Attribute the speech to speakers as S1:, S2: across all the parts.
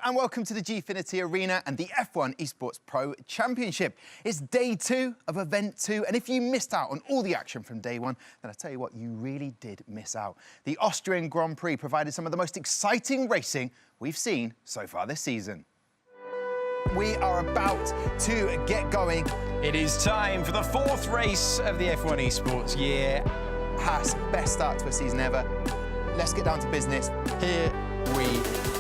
S1: And welcome to the Gfinity Arena and the F1 Esports Pro Championship. It's day 2 of event 2, and if you missed out on all the action from day 1, then I tell you what, you really did miss out. The Austrian Grand Prix provided some of the most exciting racing we've seen so far this season. We are about to get going.
S2: It is time for the 4th race of the F1 Esports year.
S1: Haas, best start to a season ever. Let's get down to business.
S2: Here we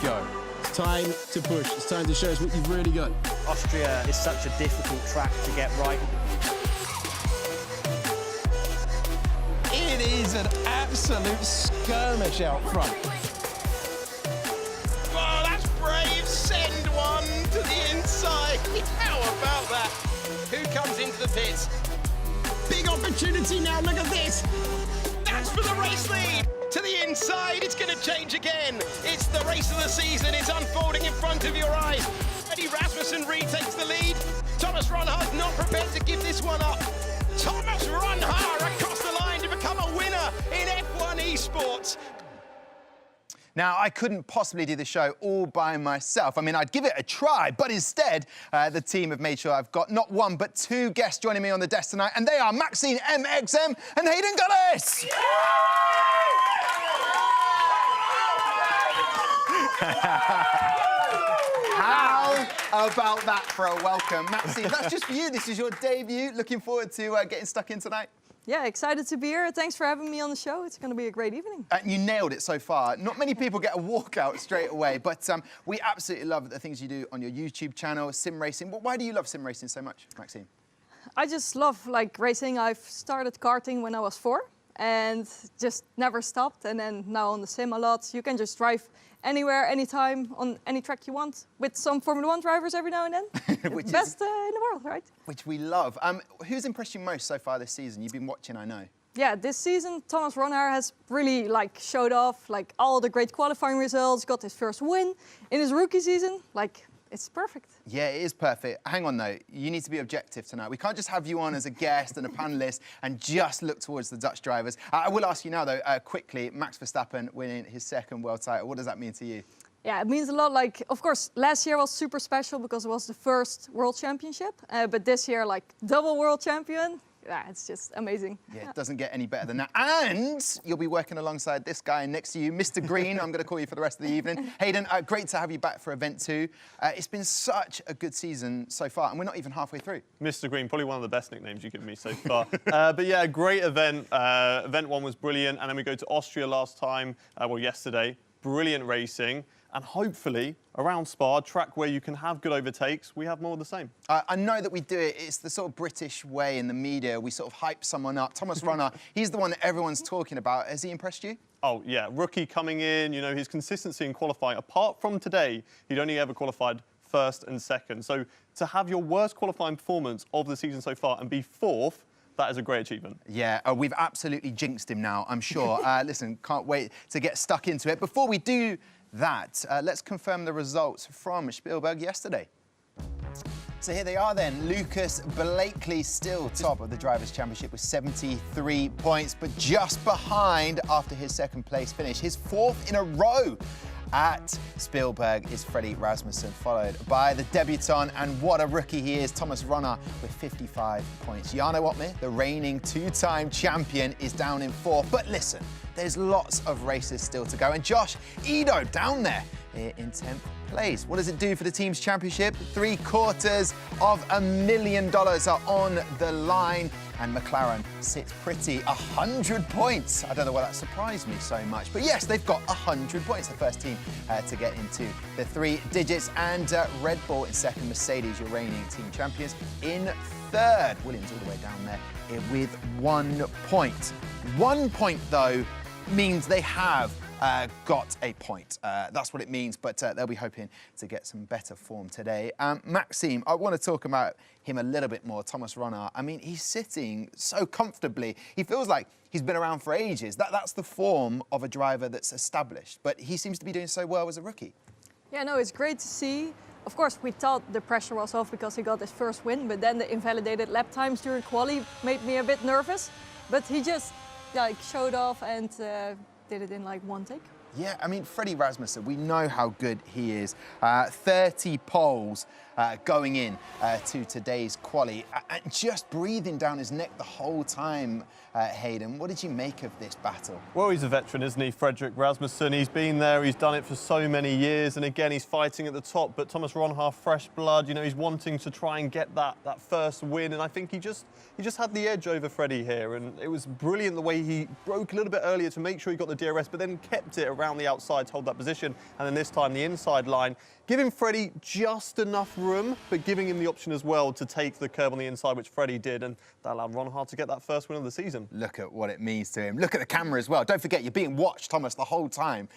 S2: go.
S3: It's time to push. It's time to show us what you've really got.
S4: Austria is such a difficult track to get right.
S2: It is an absolute skirmish out front. Oh, that's brave. Send one to the inside. How about that? Who comes into the pits?
S3: Big opportunity now, look at this.
S2: That's for the race lead. To the inside, it's going to change again. It's the race of the season. It's unfolding in front of your eyes. Eddie Rasmussen retakes the lead. Thomas Ronhar's not prepared to give this one up. Thomas Ronhar across the line to become a winner in F1 Esports.
S1: Now, I couldn't possibly do the show all by myself. I mean, I'd give it a try, but instead, the team have made sure I've got not one, but 2 guests joining me on the desk tonight, and they are Maxine MXM and Hayden Gullis. How about that for a welcome? Maxine, that's just for you. This is your debut. Looking forward to getting stuck in tonight.
S5: Yeah, excited to be here. Thanks for having me on the show. It's going to be a great evening.
S1: You nailed it so far. Not many people get a walkout straight away, but we absolutely love the things you do on your YouTube channel, sim racing. Why do you love sim racing so much, Maxine?
S5: I just love racing. I've started karting when I was 4 and just never stopped. And then now on the sim a lot. You can just drive anywhere, anytime, on any track you want, with some Formula 1 drivers every now and then.
S1: Which
S5: Best in the world, right?
S1: Which we love. Who's impressed you most so far this season? You've been watching, I know.
S5: Yeah, this season Thomas Ronhaar has really like showed off like all the great qualifying results, got his first win in his rookie season. Like, it's perfect.
S1: Yeah, it is perfect. Hang on though, you need to be objective tonight. We can't just have you on as a guest and a panelist and just look towards the Dutch drivers. I will ask you now though, quickly, Max Verstappen winning his second world title. What does that mean to you?
S5: Yeah, it means a lot. Like, of course, last year was super special because it was the first world championship. But this year, like, double world champion. Yeah, it's just amazing.
S1: Yeah, it doesn't get any better than that. And you'll be working alongside this guy next to you, Mr. Green. I'm going to call you for the rest of the evening. Hayden, great to have you back for event 2. It's been such a good season so far, and we're not even halfway through.
S6: Mr. Green, probably one of the best nicknames you've given me so far. But yeah, great event. Event 1 was brilliant, and then we go to Austria last time, yesterday. Brilliant racing. And hopefully, around Spa, track where you can have good overtakes, we have more of the same.
S1: I know that we do it. It's the sort of British way in the media. We sort of hype someone up. Thomas Ronhaar, he's the one that everyone's talking about. Has he impressed you?
S6: Oh, yeah. Rookie coming in, you know, his consistency in qualifying. Apart from today, he'd only ever qualified first and second. So to have your worst qualifying performance of the season so far and be 4th, that is a great achievement.
S1: Yeah, we've absolutely jinxed him now, I'm sure. Listen, can't wait to get stuck into it. Before we do that, let's confirm the results from Spielberg yesterday. So here they are then. Lucas Blakely still top of the Drivers' Championship with 73 points, but just behind after his second place finish. His 4th in a row at Spielberg is Freddie Rasmussen, followed by the debutant, and what a rookie he is, Thomas Ronhaar with 55 points. Jarno Opmeer, the reigning 2-time champion, is down in 4th. But listen, there's lots of races still to go, and Josh Edo down there in 10th place. What does it do for the team's championship? $750,000 are on the line, and McLaren sits pretty, 100 points. I don't know why that surprised me so much, but yes, they've got 100 points, the first team to get into the 3 digits, and Red Bull in 2nd, Mercedes, your reigning team champions, in 3rd. Williams all the way down there with 1 point. 1 point, though, means they have got a point. That's what it means, but they'll be hoping to get some better form today. Maxime, I want to talk about him a little bit more, Thomas Ronhaar. I mean, he's sitting so comfortably. He feels like he's been around for ages. That's the form of a driver that's established, but he seems to be doing so well as a rookie.
S5: Yeah, no, it's great to see. Of course, we thought the pressure was off because he got his first win, but then the invalidated lap times during quali made me a bit nervous. But he just like showed off and did it in like 1 take.
S1: Yeah, I mean, Freddie Rasmussen, we know how good he is. 30 poles going in to today's quali. And just breathing down his neck the whole time, Hayden. What did you make of this battle?
S6: Well, he's a veteran, isn't he, Frederick Rasmussen? He's been there, he's done it for so many years, and again, he's fighting at the top. But Thomas Ronhaar, fresh blood, you know, he's wanting to try and get that first win, and I think he just had the edge over Freddie here, and it was brilliant the way he broke a little bit earlier to make sure he got the DRS, but then kept it around the outside to hold that position, and then this time the inside line, giving Freddie just enough room, but giving him the option as well to take the curb on the inside, which Freddie did, and that allowed Ronhaar to get that first win of the season.
S1: Look at what it means to him. Look at the camera as well. Don't forget, you're being watched, Thomas, the whole time.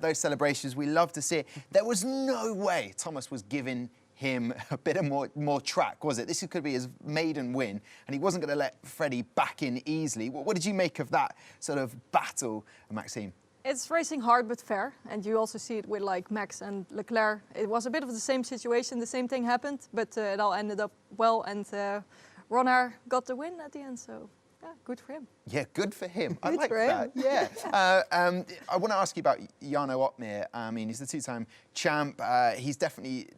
S1: Those celebrations, we love to see it. There was no way Thomas was giving him a bit of more track, was it? This could be his maiden win, and he wasn't going to let Freddie back in easily. What did you make of that sort of battle, Maxime?
S5: It's racing hard but fair, and you also see it with like Max and Leclerc. It was a bit of the same situation, the same thing happened, but it all ended up well, and Ronhaar got the win at the end, so yeah, good for him.
S1: Yeah, good for him. I
S5: Good
S1: like
S5: for him.
S1: that. Yeah. I want to ask you about Jarno Opmeer. I mean, he's the 2-time champ. He's definitely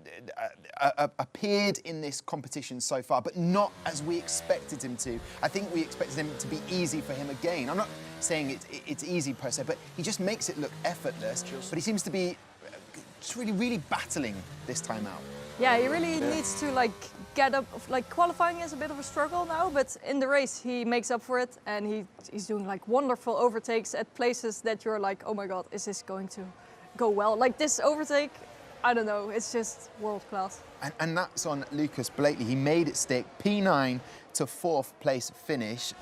S1: appeared in this competition so far, but not as we expected him to. I think we expected him to be easy for him again. I'm not saying it's easy per se, but he just makes it look effortless. But he seems to be just really battling this time out.
S5: Yeah, he really needs to like get up. Like qualifying is a bit of a struggle now, but in the race he makes up for it, and he's doing like wonderful overtakes at places that you're like, oh my God, is this going to go well? Like this overtake, I don't know, it's just world class.
S1: And that's on Lucas Blakely. He made it stick, P9 to 4th place finish.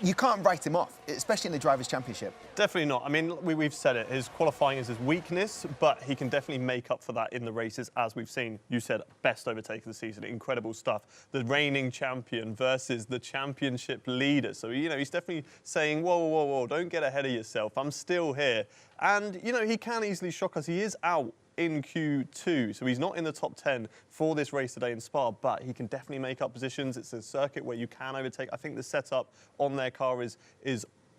S1: you can't write him off, especially in the Drivers' Championship.
S6: Definitely not. I mean, we've said it. His qualifying is his weakness, but he can definitely make up for that in the races, as we've seen. You said best overtake of the season. Incredible stuff. The reigning champion versus the championship leader. So, you know, he's definitely saying, whoa, whoa, whoa, don't get ahead of yourself. I'm still here. And, you know, he can easily shock us. He is out in Q2, so he's not in the top 10 for this race today in Spa, but he can definitely make up positions. It's a circuit where you can overtake. I think the setup on their car is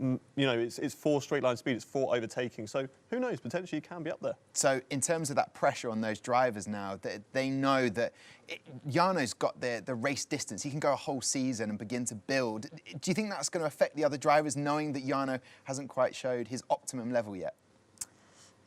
S6: you know, it's 4 straight line speed, it's 4 overtaking. So who knows, potentially he can be up there.
S1: So in terms of that pressure on those drivers now, they know that Jarno's got the race distance. He can go a whole season and begin to build. Do you think that's going to affect the other drivers, knowing that Jarno hasn't quite showed his optimum level yet?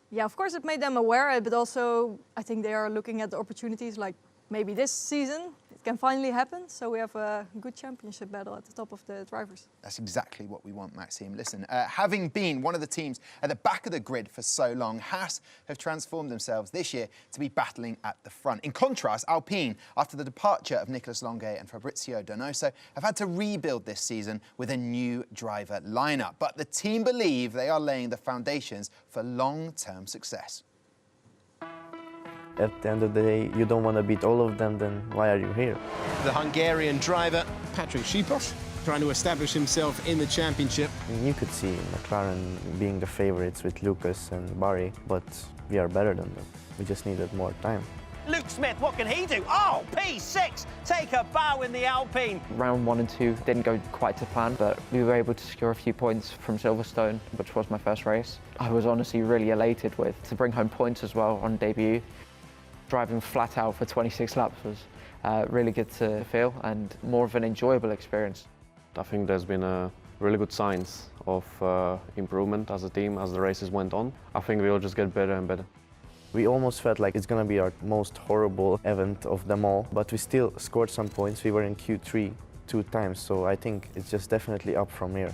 S5: Yeah, of course it made them aware, but also I think they are looking at the opportunities, like maybe this season it can finally happen. So we have a good championship battle at the top of the drivers.
S1: That's exactly what we want, Maxime. Listen, having been one of the teams at the back of the grid for so long, Haas have transformed themselves this year to be battling at the front. In contrast, Alpine, after the departure of Nicolas Longuet and Fabrizio Donoso, have had to rebuild this season with a new driver lineup. But the team believe they are laying the foundations for long-term success.
S7: At the end of the day, you don't want to beat all of them, then why are you here?
S2: The Hungarian driver,
S3: Patrick Schippers trying to establish himself in the championship.
S7: You could see McLaren being the favorites with Lucas and Barry, but we are better than them. We just needed more time.
S8: Luke Smith, what can he do? Oh, P6, take a bow in the Alpine.
S9: Round 1 and 2 didn't go quite to plan, but we were able to secure a few points from Silverstone, which was my first race. I was honestly really elated to bring home points as well on debut. Driving flat out for 26 laps was really good to feel and more of an enjoyable experience.
S10: I think there's been a really good signs of improvement as a team as the races went on. I think we'll just get better and better.
S7: We almost felt like it's going to be our most horrible event of them all, but we still scored some points. We were in Q3 2 times, so I think it's just definitely up from here.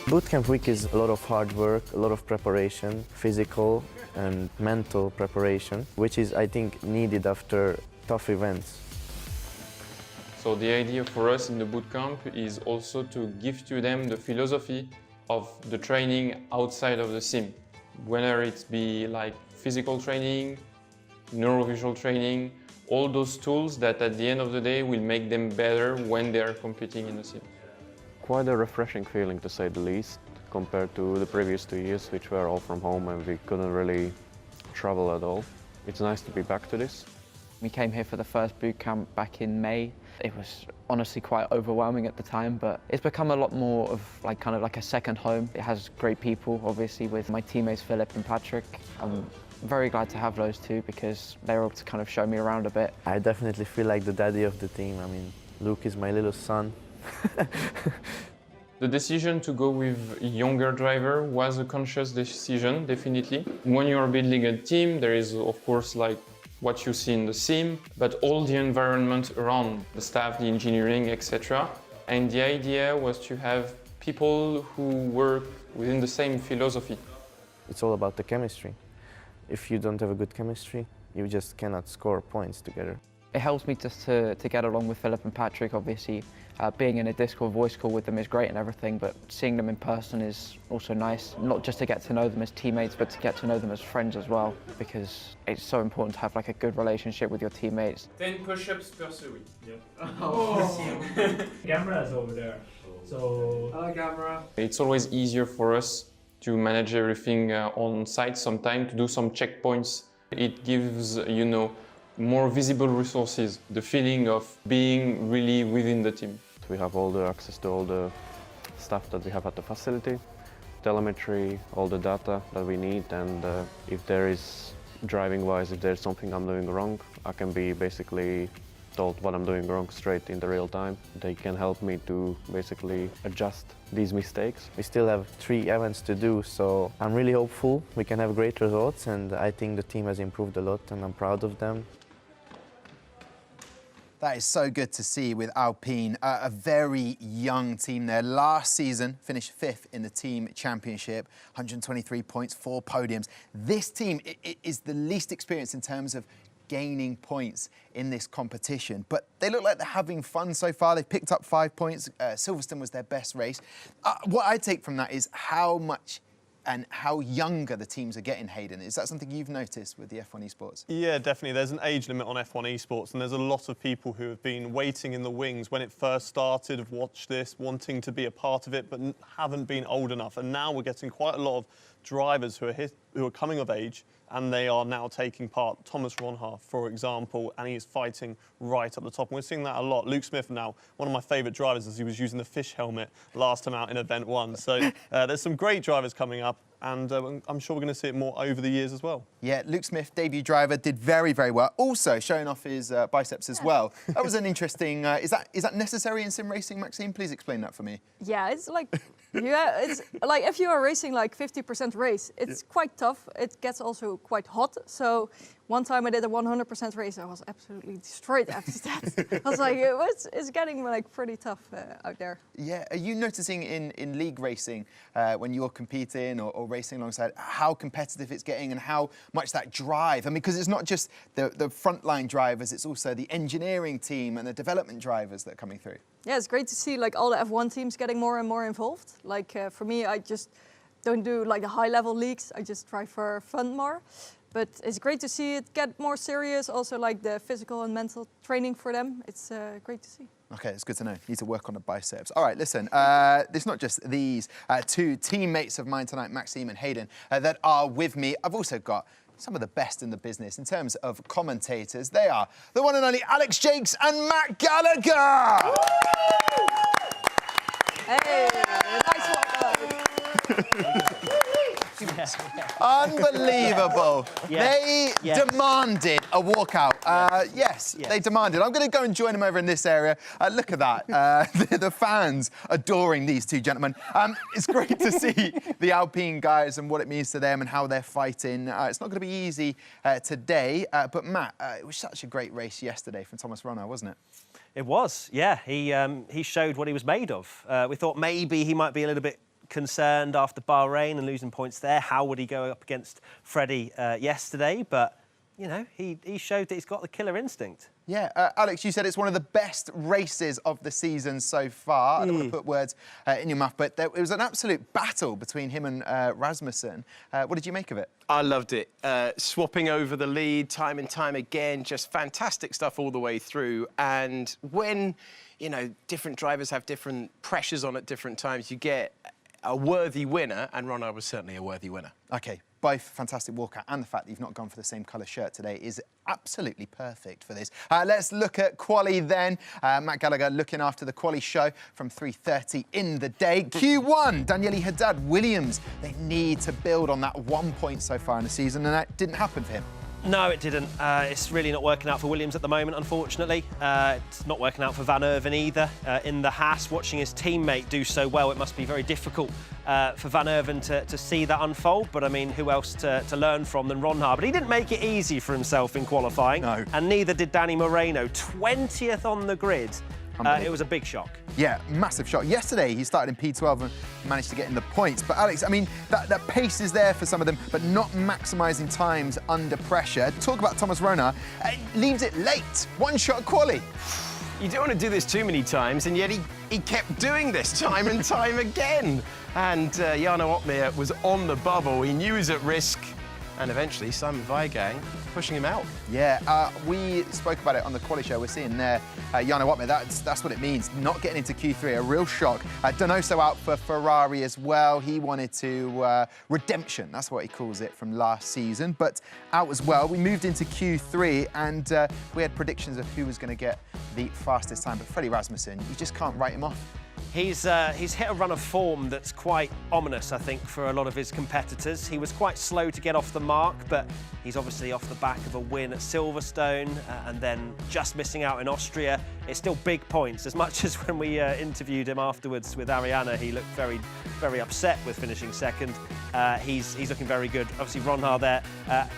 S7: Bootcamp week is a lot of hard work, a lot of preparation, physical and mental preparation, which is, I think, needed after tough events.
S11: So the idea for us in the bootcamp is also to give to them the philosophy of the training outside of the sim. Whether it be like physical training, neurovisual training, all those tools that at the end of the day will make them better when they are competing in the sim.
S10: Quite a refreshing feeling, to say the least, compared to the previous 2 years, which were all from home and we couldn't really travel at all. It's nice to be back to this.
S9: We came here for the first boot camp back in May. It was honestly quite overwhelming at the time, but it's become a lot more of kind of like a second home. It has great people, obviously, with my teammates Philip and Patrick. I'm very glad to have those two because they were able to kind of show me around a bit.
S7: I definitely feel like the daddy of the team. I mean, Luke is my little son.
S11: The decision to go with a younger driver was a conscious decision, definitely. When you're building a team, there is, of course, like what you see in the sim, but all the environment around the staff, the engineering, etc. And the idea was to have people who work within the same philosophy.
S7: It's all about the chemistry. If you don't have a good chemistry, you just cannot score points together.
S9: It helps me just to get along with Philip and Patrick, obviously. Being in a Discord voice call with them is great and everything, but seeing them in person is also nice. Not just to get to know them as teammates, but to get to know them as friends as well, because it's so important to have like a good relationship with your teammates.
S11: 10 push-ups per week.
S12: Yep. Oh. Camera's over there. So, hello camera.
S11: It's always easier for us to manage everything on site sometime, to do some checkpoints. It gives, you know, more visible resources, the feeling of being really within the team.
S10: We have all the access to all the stuff that we have at the facility, telemetry, all the data that we need, and if there is, driving-wise, if there's something I'm doing wrong, I can be basically told what I'm doing wrong straight in the real time. They can help me to basically adjust these mistakes.
S7: We still have 3 events to do, so I'm really hopeful we can have great results, and I think the team has improved a lot and I'm proud of them.
S1: That is so good to see with Alpine, a very young team there. Last season, finished 5th in the team championship, 123 points, 4 podiums. This team is the least experienced in terms of gaining points in this competition. But they look like they're having fun so far. They've picked up 5 points. Silverstone was their best race. What I take from that is how much and how younger the teams are getting, Hayden. Is that something you've noticed with the F1 Esports?
S6: Yeah, definitely. There's an age limit on F1 Esports, and there's a lot of people who have been waiting in the wings when it first started, have watched this, wanting to be a part of it, but haven't been old enough. And now we're getting quite a lot of drivers who are coming of age, and they are now taking part. Thomas Ronhaar, for example, and he is fighting right at the top. And we're seeing that a lot. Luke Smith now, one of my favourite drivers, as he was using the fish helmet last time out in Event 1. So there's some great drivers coming up, and I'm sure we're going to see it more over the years as well.
S1: Yeah, Luke Smith, debut driver, did very, very well. Also showing off his biceps as well. That was an interesting... is that necessary in sim racing, Maxime? Please explain that for me.
S5: Yeah, it's like... Yeah, it's like if you are racing like 50% race, it's quite tough. It gets also quite hot. So one time I did a 100% race, I was absolutely destroyed after that. I was like, it's getting like pretty tough out there.
S1: Yeah, are you noticing in league racing when you're competing or racing alongside how competitive it's getting and how much that drive? I mean, because it's not just the frontline drivers, it's also the engineering team and the development drivers that are coming through.
S5: Yeah, it's great to see like all the F1 teams getting more and more involved. Like for me, I just don't do like the high-level leagues. I just try for fun more. But it's great to see it get more serious. Also, like the physical and mental training for them. It's great to see.
S1: Okay, it's good to know. Need to work on the biceps. All right, listen, it's not just these two teammates of mine tonight, Maxime and Hayden, that are with me. I've also got some of the best in the business in terms of commentators. They are the one and only Alex Jakes and Matt Gallagher.
S5: Hey, nice one.
S1: Unbelievable.
S4: Yes.
S1: They demanded a walkout. Yes, they demanded. I'm going to go and join them over in this area. Look at that. The fans adoring these two gentlemen. It's great to see the Alpine guys and what it means to them and how they're fighting. It's not going to be easy today. But Matt, it was such a great race yesterday from Thomas Ronhaar, wasn't it?
S4: It was, yeah. He showed what he was made of. We thought maybe he might be a little bit concerned after Bahrain and losing points there. How would he go up against Freddie yesterday? But, you know, he showed that he's got the killer instinct.
S1: Yeah, Alex, you said it's one of the best races of the season so far. I don't want to put words in your mouth, but it was an absolute battle between him and Rasmussen. What did you make of it?
S2: I loved it. Swapping over the lead time and time again, just fantastic stuff all the way through. And when, you know, different drivers have different pressures on at different times, you get a worthy winner, and Ronhaar was certainly a worthy winner.
S1: OK, both fantastic walkout, and the fact that you've not gone for the same colour shirt today is absolutely perfect for this. Let's look at quali then. Matt Gallagher looking after the quali show from 3:30 in the day. Q1, Daniele Haddad Williams. They need to build on that 1 point so far in the season, and that didn't happen for him.
S4: No, it didn't. It's really not working out for Williams at the moment, unfortunately. It's not working out for Van Erven either. In the Haas, watching his teammate do so well, it must be very difficult for Van Erven to see that unfold. But, I mean, who else to learn from than Ronhaar? But he didn't make it easy for himself in qualifying. No. And neither did Danny Moreno. 20th on the grid. It was a big shock.
S1: Yeah, massive shock. Yesterday, he started in P12 and managed to get in the points. But, Alex, I mean, that pace is there for some of them, but not maximising times under pressure. Talk about Thomas Ronhaar. Leaves it late. One-shot quali.
S2: You don't want to do this too many times, and yet he kept doing this time and time again. And Jarno Opmeer was on the bubble. He knew he was at risk. And eventually, Simon Weigang pushing him out.
S1: Yeah, we spoke about it on the quali show. We're seeing there, Jarno Opmeer, that's what it means, not getting into Q3, a real shock. Donoso out for Ferrari as well. He wanted to, redemption, that's what he calls it, from last season, but out as well. We moved into Q3 and we had predictions of who was going to get the fastest time, but Freddie Rasmussen, you just can't write him off.
S4: He's hit a run of form that's quite ominous, I think, for a lot of his competitors. He was quite slow to get off the mark, but he's obviously off the back of a win at Silverstone and then just missing out in Austria. It's still big points. As much as when we interviewed him afterwards with Ariana, he looked very, very upset with finishing second. he's looking very good. Obviously, Ronhard there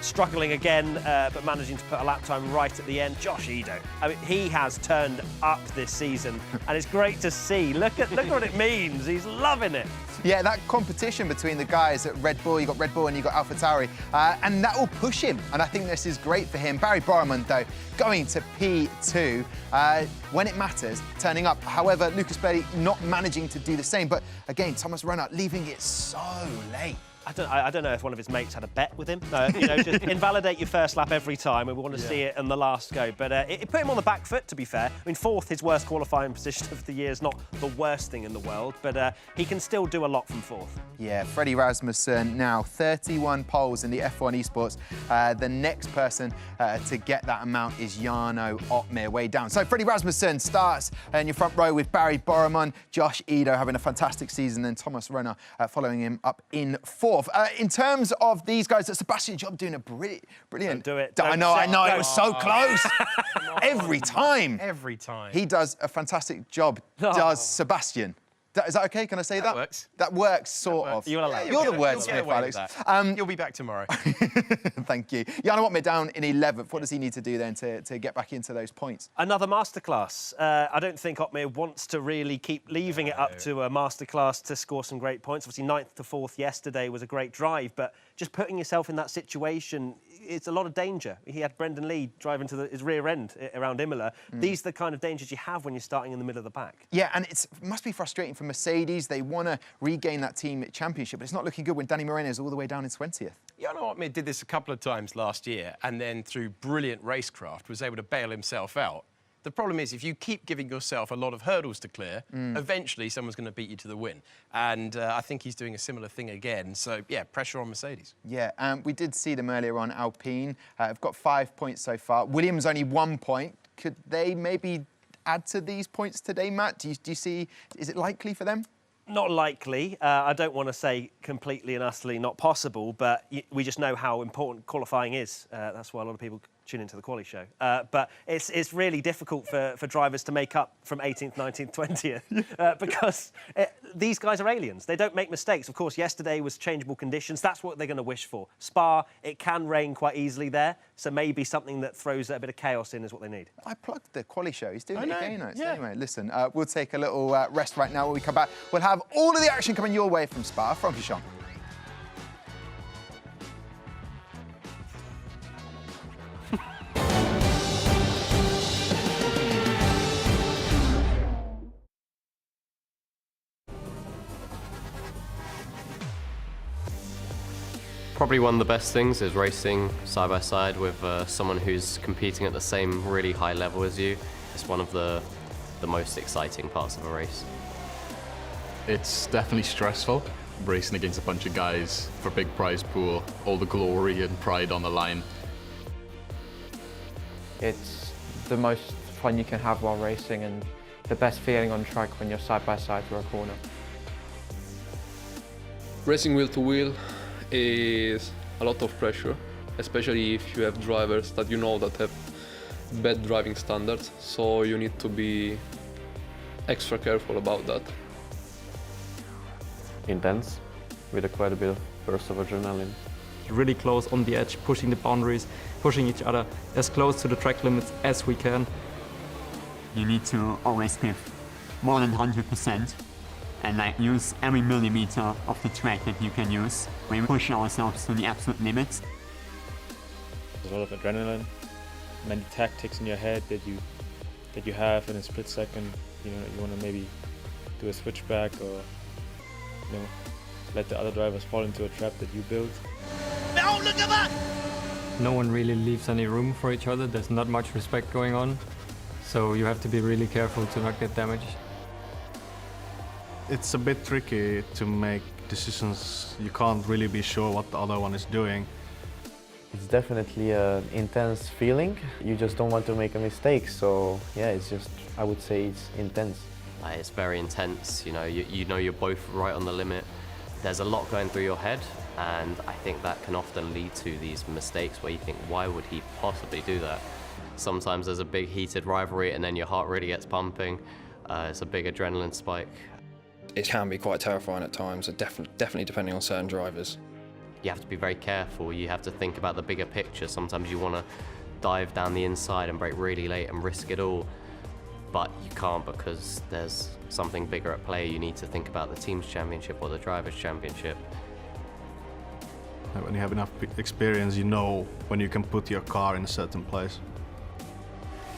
S4: struggling again, but managing to put a lap time right at the end. Josh Edo, I mean, he has turned up this season, and it's great to see. Look at what it means. He's loving it.
S1: Yeah, that competition between the guys at Red Bull, you got Red Bull and you got AlphaTauri, and that will push him. And I think this is great for him. Barry Borman, though, going to P2 when it matters, turning up. However, Lucas Bailey not managing to do the same. But again, Thomas Ronhard leaving it so late.
S4: I don't know if one of his mates had a bet with him. You know, just invalidate your first lap every time, and we want to see it in the last go. But it put him on the back foot, to be fair. I mean, fourth, his worst qualifying position of the year, is not the worst thing in the world, but he can still do a lot from fourth.
S1: Yeah, Freddie Rasmussen now 31 poles in the F1 Esports. The next person to get that amount is Jarno Otmir, way down. So Freddie Rasmussen starts in your front row with Barry Borman, Josh Edo having a fantastic season, and Thomas Ronhard following him up in fourth. In terms of these guys, Sebastian Job doing a brilliant.
S4: Don't do it.
S1: I know, it was so close. Every time.
S2: Every time.
S1: He does a fantastic job, does Sebastian. Is that okay? Can I say that?
S2: That works.
S1: That works, sort of.
S4: You're allowed.
S1: You're the wordsmith, Alex.
S2: You'll be back tomorrow.
S1: Thank you. Jarno Otmir down in 11th. What does he need to do then to get back into those points?
S4: Another masterclass. I don't think Otmir wants to really keep leaving it up to a masterclass to score some great points. Obviously, 9th to 4th yesterday was a great drive, but just putting yourself in that situation, it's a lot of danger. He had Brendan Lee driving to his rear end around Imola. These are the kind of dangers you have when you're starting in the middle of the pack.
S1: Yeah, and it must be frustrating for Mercedes. They want to regain that team championship, but it's not looking good when Danny Moreno is all the way down in 20th.
S2: Jarno Otmir did this a couple of times last year, and then through brilliant racecraft was able to bail himself out. The problem is, if you keep giving yourself a lot of hurdles to clear, eventually someone's going to beat you to the win. And I think he's doing a similar thing again. So, yeah, pressure on Mercedes.
S1: Yeah, we did see them earlier on. Alpine have got 5 points so far. Williams only 1 point. Could they maybe add to these points today, Matt? Do you see, is it likely for them?
S4: Not likely. I don't want to say completely and utterly not possible, but we just know how important qualifying is. That's why a lot of people tune into the quali show. But it's really difficult for drivers to make up from 18th, 19th, 20th because these guys are aliens. They don't make mistakes. Of course, yesterday was changeable conditions. That's what they're going to wish for. Spa, it can rain quite easily there, so maybe something that throws a bit of chaos in is what they need.
S1: I plugged the quali show. He's doing it again. Yeah. Anyway, listen, we'll take a little rest right now. When we come back, we'll have all of the action coming your way from Spa. Frankie Sean.
S13: Probably one of the best things is racing side by side with someone who's competing at the same really high level as you. It's one of the most exciting parts of a race.
S14: It's definitely stressful, racing against a bunch of guys for a big prize pool, all the glory and pride on the line.
S9: It's the most fun you can have while racing and the best feeling on track when you're side by side through a corner.
S15: Racing wheel to wheel is a lot of pressure, especially if you have drivers that you know that have bad driving standards, so you need to be extra careful about that.
S10: Intense, with quite a bit of burst of adrenaline.
S16: Really close on the edge, pushing the boundaries, pushing each other as close to the track limits as we can.
S17: You need to always give more than 100%. And use every millimeter of the track that you can use. We push ourselves to the absolute limits.
S12: There's a lot of adrenaline, many tactics in your head that you have in a split second. You know, you want to maybe do a switchback or let the other drivers fall into a trap that you built.
S2: Oh, look at that!
S16: No one really leaves any room for each other. There's not much respect going on, so you have to be really careful to not get damaged.
S18: It's a bit tricky to make decisions. You can't really be sure what the other one is doing.
S7: It's definitely an intense feeling. You just don't want to make a mistake. So yeah, it's just, I would say it's intense.
S13: It's very intense. You know you're both right on the limit. There's a lot going through your head, and I think that can often lead to these mistakes where you think, why would he possibly do that? Sometimes there's a big heated rivalry and then your heart really gets pumping. It's a big adrenaline spike.
S19: it can be quite terrifying at times, and definitely depending on certain drivers.
S13: You have to be very careful. You have to think about the bigger picture. Sometimes you want to dive down the inside and brake really late and risk it all, but you can't because there's something bigger at play. You need to think about the team's championship or the driver's championship.
S18: When you have enough experience, you know when you can put your car in a certain place.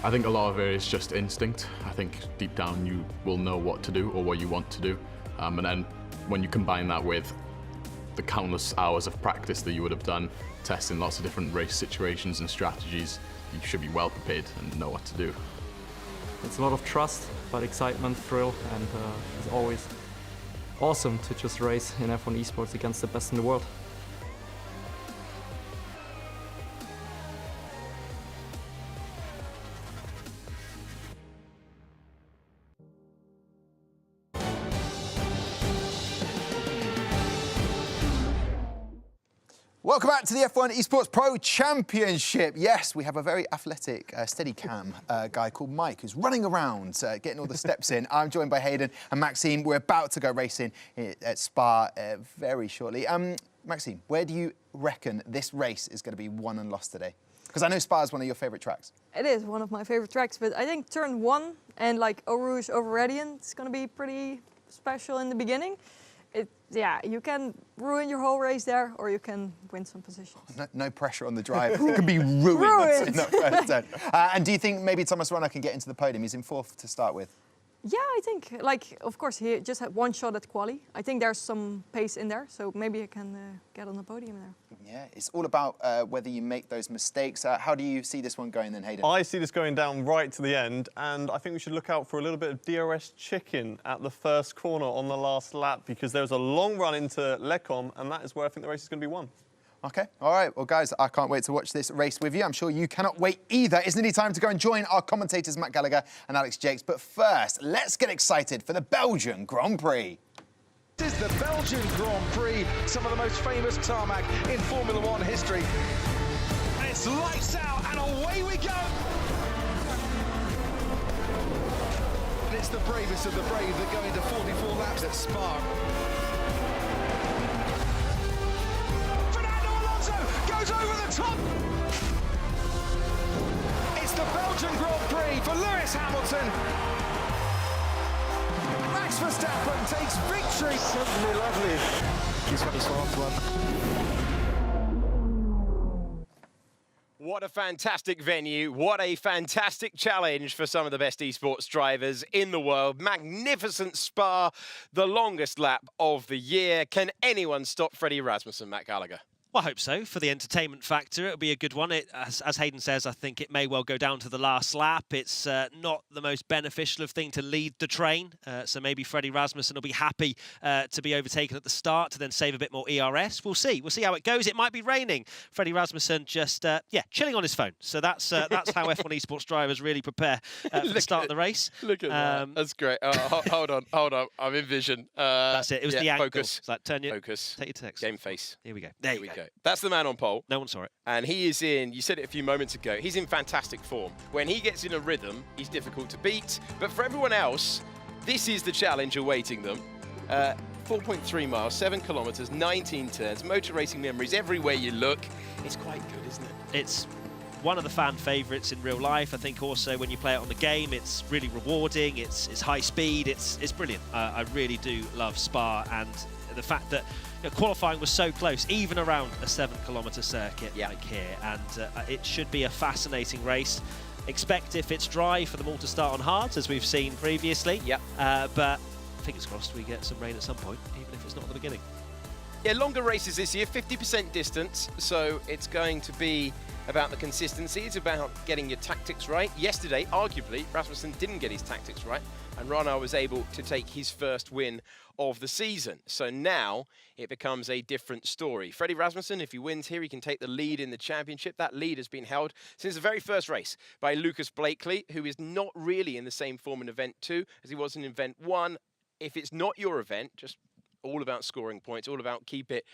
S14: I think a lot of it is just instinct. I think deep down you will know what to do or what you want to do. And then when you combine that with the countless hours of practice that you would have done, testing lots of different race situations and strategies, you should be well prepared and know what to do.
S16: It's a lot of trust, but excitement, thrill, and it's always awesome to just race in F1 Esports against the best in the world.
S1: Welcome back to the F1 Esports Pro Championship. Yes, we have a very athletic, steady cam guy called Mike who's running around, getting all the steps in. I'm joined by Hayden and Maxime. We're about to go racing at Spa very shortly. Maxime, where do you reckon this race is going to be won and lost today? Because I know Spa is one of your favourite tracks.
S5: It is one of my favourite tracks, but I think turn 1 and like Eau Rouge over Radiant is going to be pretty special in the beginning. Yeah, you can ruin your whole race there, or you can win some positions.
S1: No pressure on the drive. It can be ruined in that first turn. And do you think maybe Thomas Runner can get into the podium? He's in 4th to start with.
S5: Yeah, I think, like, of course, he just had one shot at quali. I think there's some pace in there, so maybe he can get on the podium there.
S1: Yeah, it's all about whether you make those mistakes. How do you see this one going then, Hayden?
S6: I see this going down right to the end, and I think we should look out for a little bit of DRS chicken at the first corner on the last lap, because there's a long run into Lecom, and that is where I think the race is going to be won.
S1: OK, all right. Well, guys, I can't wait to watch this race with you. I'm sure you cannot wait either. It's nearly time to go and join our commentators, Matt Gallagher and Alex Jakes. But first, let's get excited for the Belgian Grand Prix.
S2: This is the Belgian Grand Prix, some of the most famous tarmac in Formula One history. And it's lights out and away we go. And it's the bravest of the brave that go into 44 laps at Spa. Goes over the top. It's the Belgian Grand Prix for Lewis Hamilton. Max Verstappen takes victory. Simply lovely. He's got his last one. What a fantastic venue. What a fantastic challenge for some of the best esports drivers in the world. Magnificent Spa, the longest lap of the year. Can anyone stop Freddie Rasmussen, Matt Gallagher?
S4: Well, I hope so. For the entertainment factor, it'll be a good one. As Hayden says, I think it may well go down to the last lap. It's not the most beneficial of thing to lead the train, so maybe Freddie Rasmussen will be happy to be overtaken at the start to then save a bit more ERS. We'll see. We'll see how it goes. It might be raining. Freddie Rasmussen just, chilling on his phone. So that's how F1 Esports drivers really prepare for the start of the race.
S2: Look at that. That's great. Hold on. I'm in vision.
S4: That's it. It was the angle.
S2: Focus.
S4: It's like, turn your...
S2: Focus.
S4: Take your text.
S2: Game face.
S4: Here we go. There you go.
S2: That's the man on pole.
S4: No one saw it.
S2: And he is in, you said it a few moments ago, he's in fantastic form. When he gets in a rhythm, he's difficult to beat. But for everyone else, this is the challenge awaiting them. 4.3 miles, 7 kilometers, 19 turns, motor racing memories everywhere you look. It's quite good, isn't it?
S4: It's one of the fan favourites in real life. I think also when you play it on the game, it's really rewarding. It's high speed. It's brilliant. I really do love Spa, and the fact that qualifying was so close, even around a 7-kilometre circuit like here, and it should be a fascinating race. Expect, if it's dry, for them all to start on hards, as we've seen previously. But fingers crossed we get some rain at some point, even if it's not at the beginning.
S2: Yeah, longer races this year, 50% distance, so it's going to be about the consistency. It's about getting your tactics right. Yesterday, arguably, Rasmussen didn't get his tactics right, and Rana was able to take his first win of the season. So now it becomes a different story. Freddie Rasmussen, if he wins here, he can take the lead in the championship. That lead has been held since the very first race by Lucas Blakely, who is not really in the same form in Event 2 as he was in Event 1. If it's not your event, just all about scoring points, all about keep it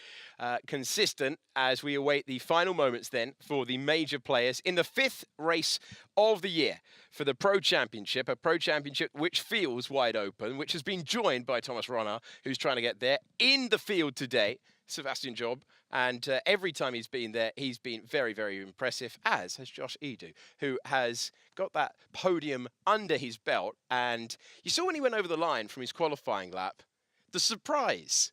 S2: consistent as we await the final moments then for the major players in the 5th race of the year for the Pro Championship, a Pro Championship which feels wide open, which has been joined by Thomas Ronhaar, who's trying to get there in the field today. Sebastian Job, and every time he's been there, he's been very, very impressive, as has Josh Edu, who has got that podium under his belt. And you saw when he went over the line from his qualifying lap, the surprise.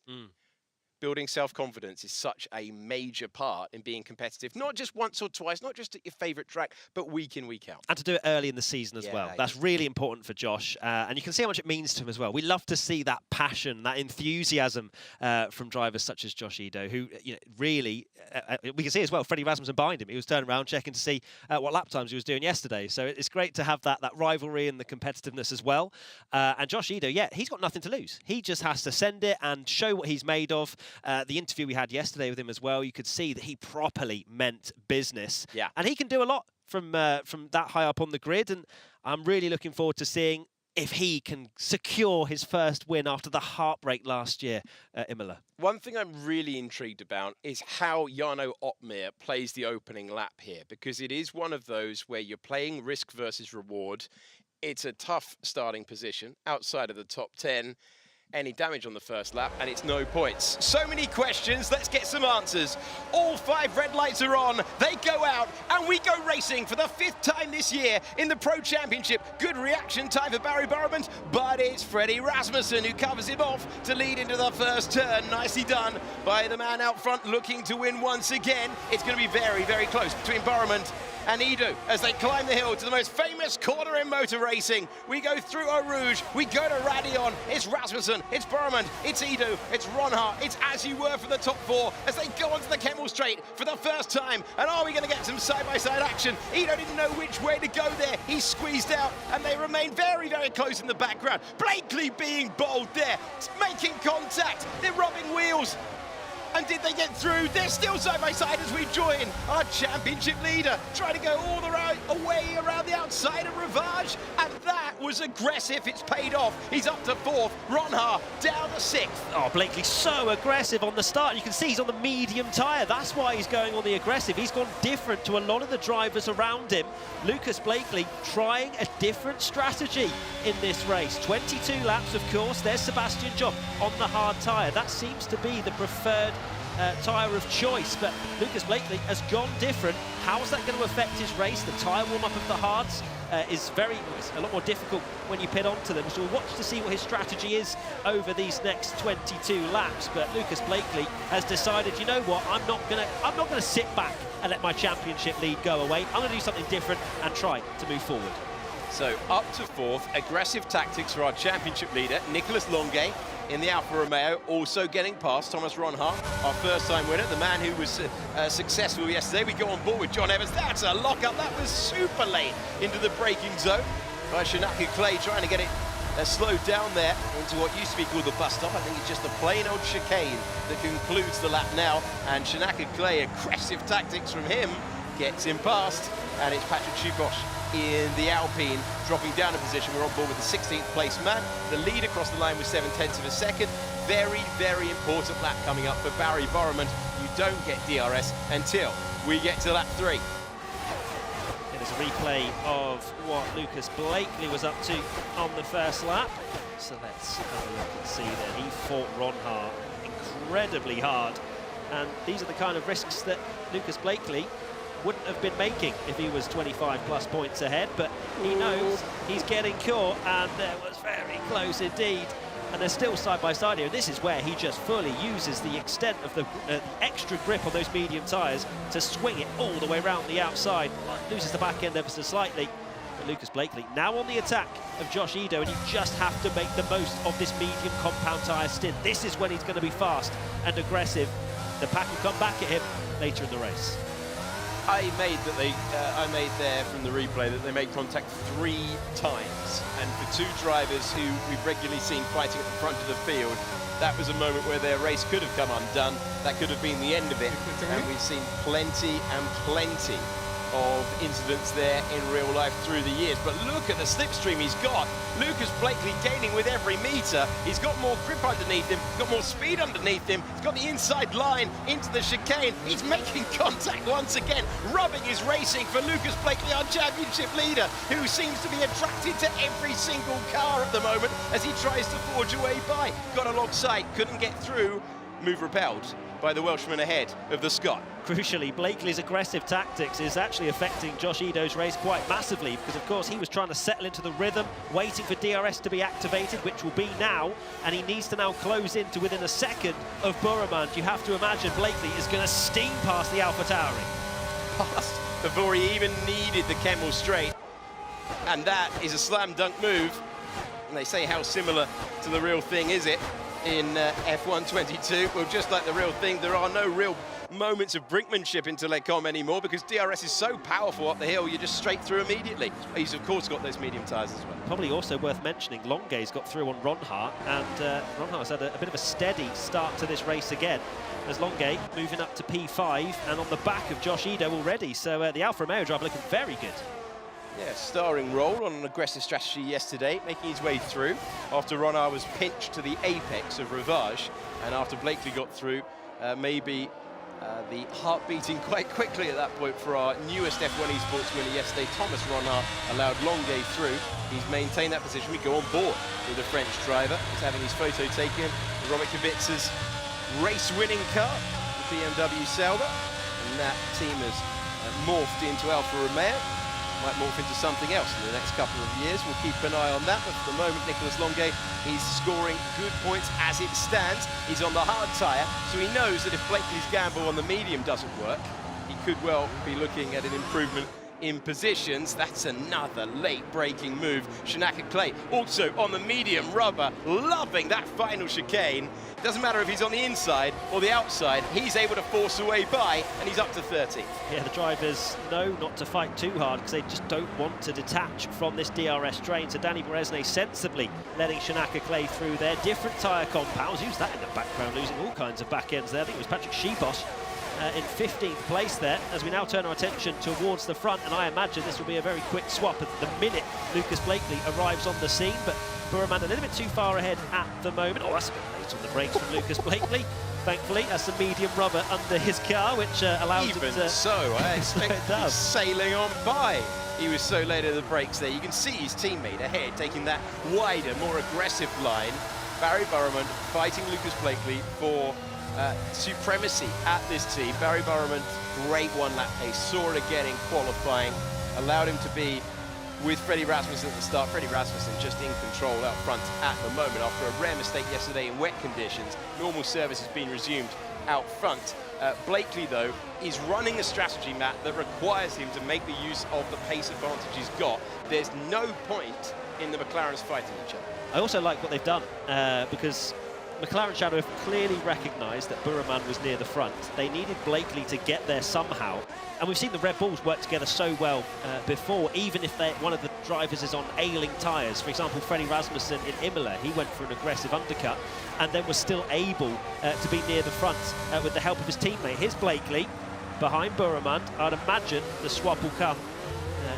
S2: Building self-confidence is such a major part in being competitive, not just once or twice, not just at your favourite track, but week in, week out.
S4: And to do it early in the season as well. That's really important for Josh. And you can see how much it means to him as well. We love to see that passion, that enthusiasm from drivers such as Josh Edo, who really, we can see as well, Freddie Rasmussen behind him. He was turning around, checking to see what lap times he was doing yesterday. So it's great to have that rivalry and the competitiveness as well. And Josh Edo, he's got nothing to lose. He just has to send it and show what he's made of. The interview we had yesterday with him as well, you could see that he properly meant business.
S2: Yeah.
S4: And he can do a lot from that high up on the grid. And I'm really looking forward to seeing if he can secure his first win after the heartbreak last year at Imola.
S2: One thing I'm really intrigued about is how Jarno Opmeer plays the opening lap here, because it is one of those where you're playing risk versus reward. It's a tough starting position outside of the top 10. Any damage on the first lap, and it's no points. So many questions, let's get some answers. All 5 red lights are on, they go out, and we go racing for the 5th time this year in the Pro Championship. Good reaction time for Barry Burrman, but it's Freddie Rasmussen who covers him off to lead into the first turn. Nicely done by the man out front looking to win once again. It's going to be very, very close between Burrman and Edu as they climb the hill to the most famous corner in motor racing. We go through Eau Rouge, we go to Radion. It's Rasmussen, it's Burrman, it's Edu, it's Ronhaar, it's As You Were for the top 4 as they go onto the Kemmel Straight for the first time. And are we going to get some side-by-side action? Edu didn't know which way to go there. He squeezed out and they remain very, very close in the background. Blakely being bold there, making contact, they're rubbing wheels. And did they get through? They're still side by side as we join our championship leader. Trying to go all the way around the outside of Rivage. And that was aggressive. It's paid off. He's up to 4th. Ronhaar down to 6th.
S4: Oh, Blakely so aggressive on the start. You can see he's on the medium tyre. That's why he's going on the aggressive. He's gone different to a lot of the drivers around him. Lucas Blakely trying a different strategy in this race. 22 laps, of course. There's Sebastian Job on the hard tyre. That seems to be the preferred tyre of choice, but Lucas Blakely has gone different. How's that going to affect his race? The tyre warm-up of the hards is a lot more difficult when you pit onto them, so we'll watch to see what his strategy is over these next 22 laps. But Lucas Blakely has decided, you know what, I'm not gonna sit back and let my championship lead go away. I'm going to do something different and try to move forward.
S2: So up to 4th, aggressive tactics for our championship leader, Nicolas Longuet, in the Alfa Romeo, also getting past Thomas Ronhaar, our first-time winner, the man who was successful yesterday. We go on board with John Evans. That's a lock-up. That was super late into the braking zone by Shanaka Clay, trying to get it slowed down there into what used to be called the bus stop. I think it's just a plain old chicane that concludes the lap now. And Shanaka Clay, aggressive tactics from him, gets him past. And it's Patrick Chukosh in the Alpine, dropping down a position. We're on board with the 16th place man. The lead across the line with 7/10 of a second. Very, very important lap coming up for Barry Burrman. You don't get DRS until we get to lap 3.
S4: Here's a replay of what Lucas Blakely was up to on the first lap. So let's have a look and see that he fought Ronhaar incredibly hard. And these are the kind of risks that Lucas Blakely wouldn't have been making if he was 25 plus points ahead, but he knows he's getting caught, and there was very close indeed. And they're still side by side here. This is where he just fully uses the extent of the extra grip on those medium tyres to swing it all the way around the outside. Loses the back end ever so slightly. But Lucas Blakely now on the attack of Josh Edo, and you just have to make the most of this medium compound tyre stint. This is when he's going to be fast and aggressive. The pack will come back at him later in the race.
S2: I made there from the replay that they made contact 3 times, and for 2 drivers who we've regularly seen fighting at the front of the field, that was a moment where their race could have come undone. That could have been the end of it, and we've seen plenty and plenty of incidents there in real life through the years. But look at the slipstream he's got. Lucas Blakely gaining with every metre. He's got more grip underneath him, he's got more speed underneath him, he's got the inside line into the chicane. He's making contact once again. Rubbing is racing for Lucas Blakely, our championship leader, who seems to be attracted to every single car at the moment as he tries to forge a way by. Got alongside, couldn't get through, move repelled by the Welshman ahead of the Scot.
S4: Crucially, Blakely's aggressive tactics is actually affecting Josh Ido's race quite massively because, of course, he was trying to settle into the rhythm, waiting for DRS to be activated, which will be now, and he needs to now close in to within a second of Burremand. You have to imagine Blakely is going to steam past the AlphaTauri.
S2: Past before he even needed the Kemmel straight. And that is a slam dunk move. And they say, how similar to the real thing is it in F1 22? Well, just like the real thing, there are no real moments of brinkmanship into Lecom anymore because DRS is so powerful up the hill, you're just straight through immediately. He's, of course, got those medium tyres as well.
S4: Probably also worth mentioning, Longay's got through on Ronhart, and Ronhart's had a bit of a steady start to this race again, as Longay moving up to P5 and on the back of Josh Ido already. So the Alfa Romeo driver looking very good.
S2: Yeah, starring role on an aggressive strategy yesterday, making his way through after Ronhart was pinched to the apex of Rivage, and after Blakely got through, maybe the heart beating quite quickly at that point for our newest F1 Esports winner yesterday. Thomas Ronhart allowed Longay through. He's maintained that position. We go on board with the French driver. He's having his photo taken. Roman Kubica's race-winning car, the BMW Sauber, and that team has morphed into Alfa Romeo. Might morph into something else in the next couple of years. We'll keep an eye on that, but for the moment, Nicolas Longay, he's scoring good points as it stands. He's on the hard tyre, so he knows that if Blakely's gamble on the medium doesn't work, he could well be looking at an improvement in positions. That's another late-breaking move. Shanaka Clay also on the medium rubber, loving that final chicane. Doesn't matter if he's on the inside or the outside, he's able to force a way by, and he's up to 30.
S4: Yeah, the drivers know not to fight too hard because they just don't want to detach from this DRS train. So Danny Beresne sensibly letting Shanaka Clay through there. Different tyre compounds. Who's that in the background, losing all kinds of back ends there? I think it was Patrick Sheeposh in 15th place there, as we now turn our attention towards the front, and I imagine this will be a very quick swap at the minute Lucas Blakely arrives on the scene, but Burremand a little bit too far ahead at the moment. Oh, that's a bit late on the brakes from Lucas Blakely. Thankfully, that's some medium rubber under his car, which allows him to...
S2: Even so, I expect he's sailing on by. He was so late at the brakes there. You can see his teammate ahead taking that wider, more aggressive line. Barry Burremand fighting Lucas Blakely for supremacy at this team. Barry Burremand, great one-lap pace, saw it again in qualifying, allowed him to be with Freddie Rasmussen at the start. Freddie Rasmussen just in control out front at the moment after a rare mistake yesterday in wet conditions. Normal service has been resumed out front. Blakely, though, is running a strategy, Matt, that requires him to make the use of the pace advantage he's got. There's no point in the McLarens fighting each other.
S4: I also like what they've done because McLaren Shadow have clearly recognised that Burremand was near the front. They needed Blakely to get there somehow. And we've seen the Red Bulls work together so well before, even if one of the drivers is on ailing tyres. For example, Freddie Rasmussen in Imola, he went for an aggressive undercut and then was still able to be near the front with the help of his teammate. Here's Blakely behind Burremand. I'd imagine the swap will come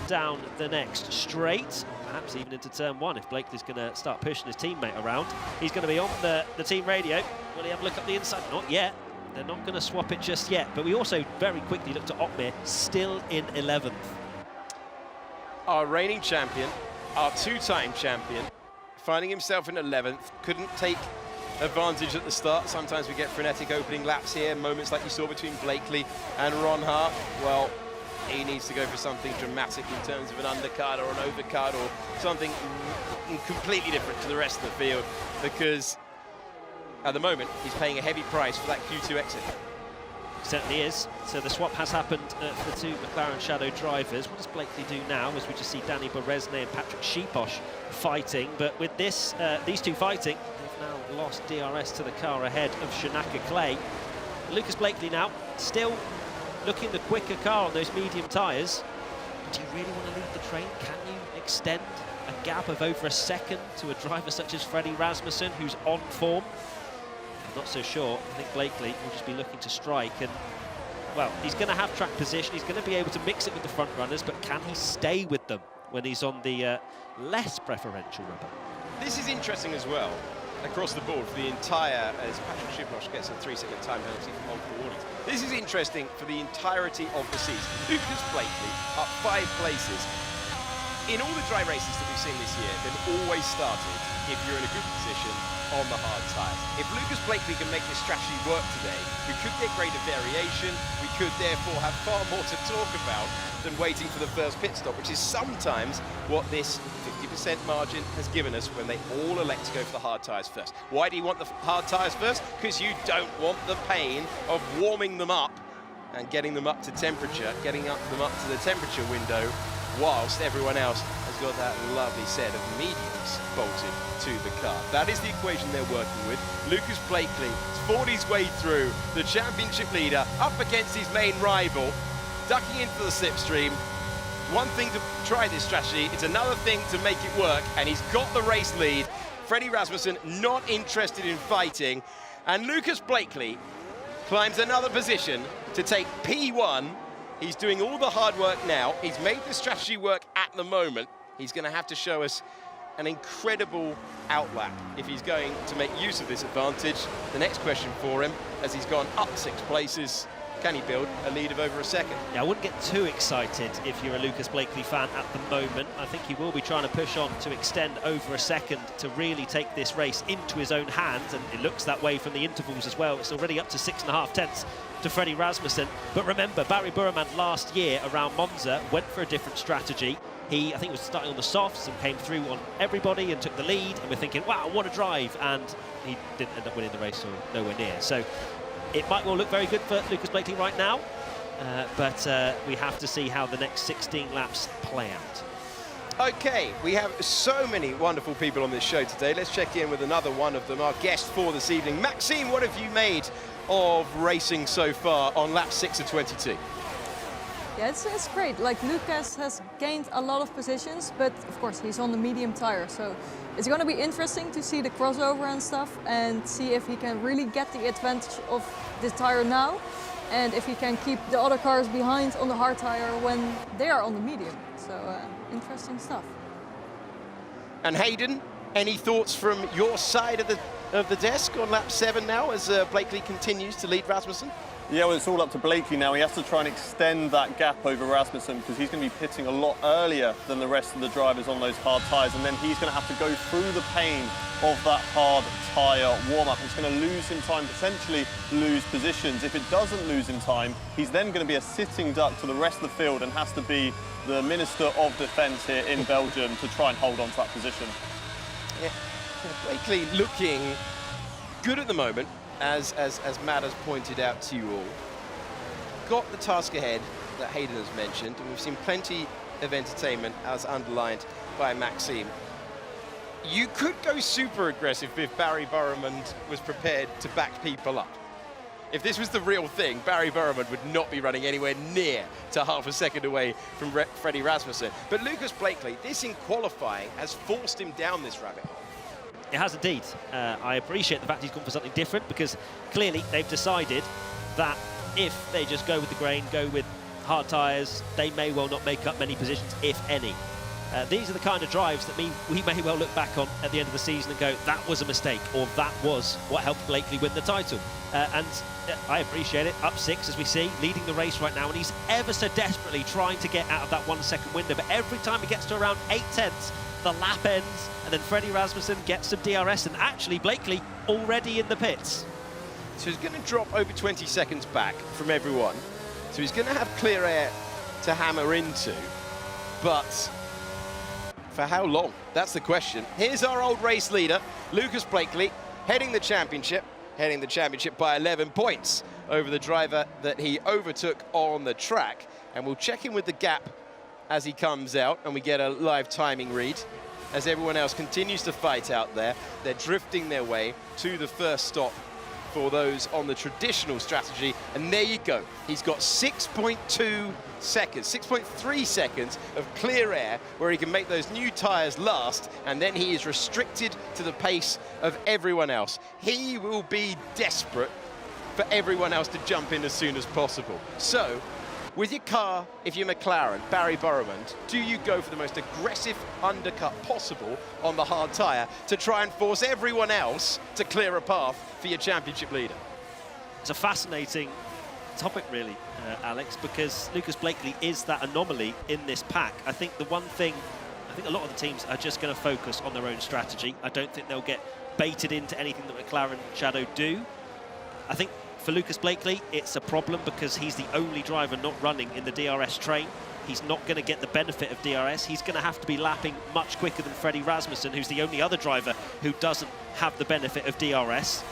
S4: down the next straight, perhaps even into turn one if Blakely's going to start pushing his teammate around. He's going to be on the team radio. Will he have a look up the inside? Not yet. They're not going to swap it just yet. But we also very quickly looked at Otmir, still in 11th.
S2: Our reigning champion, our two-time champion, finding himself in 11th, couldn't take advantage at the start. Sometimes we get frenetic opening laps here, moments like you saw between Blakely and Ronhart. Well, he needs to go for something dramatic in terms of an undercut or an overcut or something completely different to the rest of the field, because at the moment he's paying a heavy price for that Q2 exit.
S4: Certainly is. So the swap has happened for the two McLaren Shadow drivers. What does Blakely do now, as we just see Danny Beresne and Patrick Sheeposh fighting? But with this, these two fighting, they've now lost DRS to the car ahead of Shanaka Clay. Lucas Blakely now still looking the quicker car on those medium tyres. Do you really want to lead the train? Can you extend a gap of over a second to a driver such as Freddie Rasmussen, who's on form? I'm not so sure. I think Blakely will just be looking to strike. And well, he's going to have track position, he's going to be able to mix it with the front runners, but can he stay with them when he's on the less preferential rubber?
S2: This is interesting as well, across the board, for the entire, as Patrick Shivnosh gets a 3-second time penalty for multiple warnings. This is interesting for the entirety of the season. Lucas Blakely up 5 places. In all the dry races that we've seen this year, they've always started, if you're in a good position, on the hard tyres. If Lucas Blakely can make this strategy work today, we could get greater variation, we could therefore have far more to talk about than waiting for the first pit stop, which is sometimes what this 50% margin has given us when they all elect to go for the hard tyres first. Why do you want the hard tyres first? Because you don't want the pain of warming them up and getting them up to temperature, getting them up to the temperature window, whilst everyone else has got that lovely set of mediums bolted to the car. That is the equation they're working with. Lucas Blakely has fought his way through, the championship leader, up against his main rival, ducking into the slipstream. One thing to try this strategy, it's another thing to make it work, and he's got the race lead. Freddie Rasmussen not interested in fighting, and Lucas Blakely climbs another position to take P1. He's doing all the hard work now. He's made the strategy work at the moment. He's going to have to show us an incredible outlap if he's going to make use of this advantage. The next question for him, as he's gone up 6 places, can he build a lead of over a second?
S4: Yeah, I wouldn't get too excited if you're a Lucas Blakely fan at the moment. I think he will be trying to push on to extend over a second to really take this race into his own hands, and it looks that way from the intervals as well. It's already up to 6.5 tenths to Freddie Rasmussen. But remember, Barry Burman last year around Monza went for a different strategy. He, I think, was starting on the softs and came through on everybody and took the lead, and we're thinking, wow, what a drive, and he didn't end up winning the race, or nowhere near. So it might well look very good for Lucas Blakely right now, but we have to see how the next 16 laps play out.
S2: Okay, we have so many wonderful people on this show today. Let's check in with another one of them, our guest for this evening. Maxime, what have you made of racing so far on lap 6 of 22?
S5: Yeah, it's great. Like, Lucas has gained a lot of positions, but of course he's on the medium tire, so it's going to be interesting to see the crossover and stuff and see if he can really get the advantage of this tire now, and if he can keep the other cars behind on the hard tire when they are on the medium. So interesting stuff.
S2: And Hayden, any thoughts from your side of the desk on lap 7 now, as Blakely continues to lead Rasmussen?
S6: Yeah, well, it's all up to Blakely now. He has to try and extend that gap over Rasmussen because he's going to be pitting a lot earlier than the rest of the drivers on those hard tyres, and then he's going to have to go through the pain of that hard tyre warm-up. It's going to lose him time, potentially lose positions. If it doesn't lose him time, he's then going to be a sitting duck to the rest of the field and has to be the Minister of Defence here in Belgium to try and hold on to that position.
S2: Yeah, Blakely looking good at the moment. As Matt has pointed out to you all, got the task ahead that Hayden has mentioned, and we've seen plenty of entertainment as underlined by Maxime. You could go super aggressive if Barry Burman was prepared to back people up. If this was the real thing, Barry Burman would not be running anywhere near to half a second away from Freddie Rasmussen. But Lucas Blakely, this in qualifying, has forced him down this rabbit hole.
S4: It has indeed. I appreciate the fact he's gone for something different, because clearly they've decided that if they just go with the grain, go with hard tyres, they may well not make up many positions, if any. These are the kind of drives that we may well look back on at the end of the season and go, that was a mistake, or that was what helped Blakely win the title. And I appreciate it. Up 6, as we see, leading the race right now, and he's ever so desperately trying to get out of that 1 second window. But every time he gets to around 8 tenths, the lap ends, and then Freddie Rasmussen gets some DRS, and actually Blakely already in the pits.
S2: So he's going to drop over 20 seconds back from everyone. So he's going to have clear air to hammer into, but for how long? That's the question. Here's our old race leader, Lucas Blakely, heading the championship by 11 points over the driver that he overtook on the track. And we'll check in with the gap as he comes out, and we get a live timing read as everyone else continues to fight out there. They're drifting their way to the first stop for those on the traditional strategy, and there you go. He's got 6.2 seconds, 6.3 seconds of clear air where he can make those new tyres last, and then he is restricted to the pace of everyone else. He will be desperate for everyone else to jump in as soon as possible. So, with your car, if you're McLaren, Barry Burman, do you go for the most aggressive undercut possible on the hard tyre to try and force everyone else to clear a path for your championship leader?
S4: It's a fascinating topic, really, Alex, because Lucas Blakeley is that anomaly in this pack. I think the one thing, I think a lot of the teams are just going to focus on their own strategy. I don't think they'll get baited into anything that McLaren Shadow do. I think for Lucas Blakeley, it's a problem because he's the only driver not running in the DRS train. He's not going to get the benefit of DRS. He's going to have to be lapping much quicker than Freddie Rasmussen, who's the only other driver who doesn't have the benefit of DRS.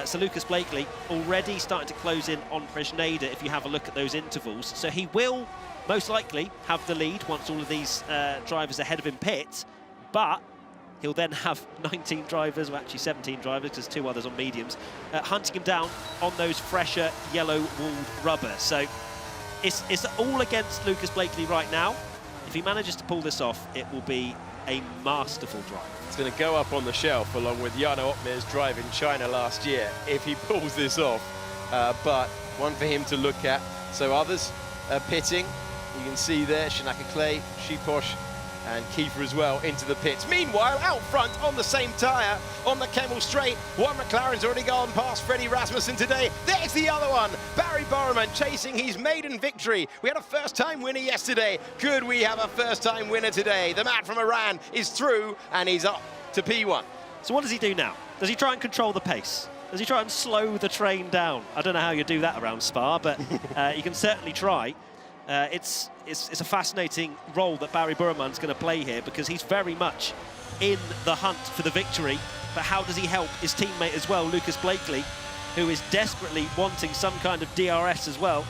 S4: So Lucas Blakeley already starting to close in on Presneda if you have a look at those intervals. So he will most likely have the lead once all of these drivers ahead of him pit, but he'll then have 19 drivers, or actually 17 drivers, because 2 others on mediums, hunting him down on those fresher yellow-walled rubber. So it's all against Lucas Blakeley right now. If he manages to pull this off, it will be a masterful drive.
S2: It's going to go up on the shelf along with Jarno Opmeer's drive in China last year if he pulls this off. But one for him to look at. So others pitting. You can see there Shanaka Clay, Shiposh, and Kiefer as well into the pits. Meanwhile, out front on the same tyre on the Kemmel Straight, one McLaren's already gone past Freddie Rasmussen today. There's the other one, Barry Burman chasing his maiden victory. We had a first-time winner yesterday. Could we have a first-time winner today? The man from Iran is through and he's up to P1.
S4: So what does he do now? Does he try and control the pace? Does he try and slow the train down? I don't know how you do that around Spa, but you can certainly try. It's a fascinating role that Barry Burman's going to play here because he's very much in the hunt for the victory. But how does he help his teammate as well, Lucas Blakeley, who is desperately wanting some kind of DRS as well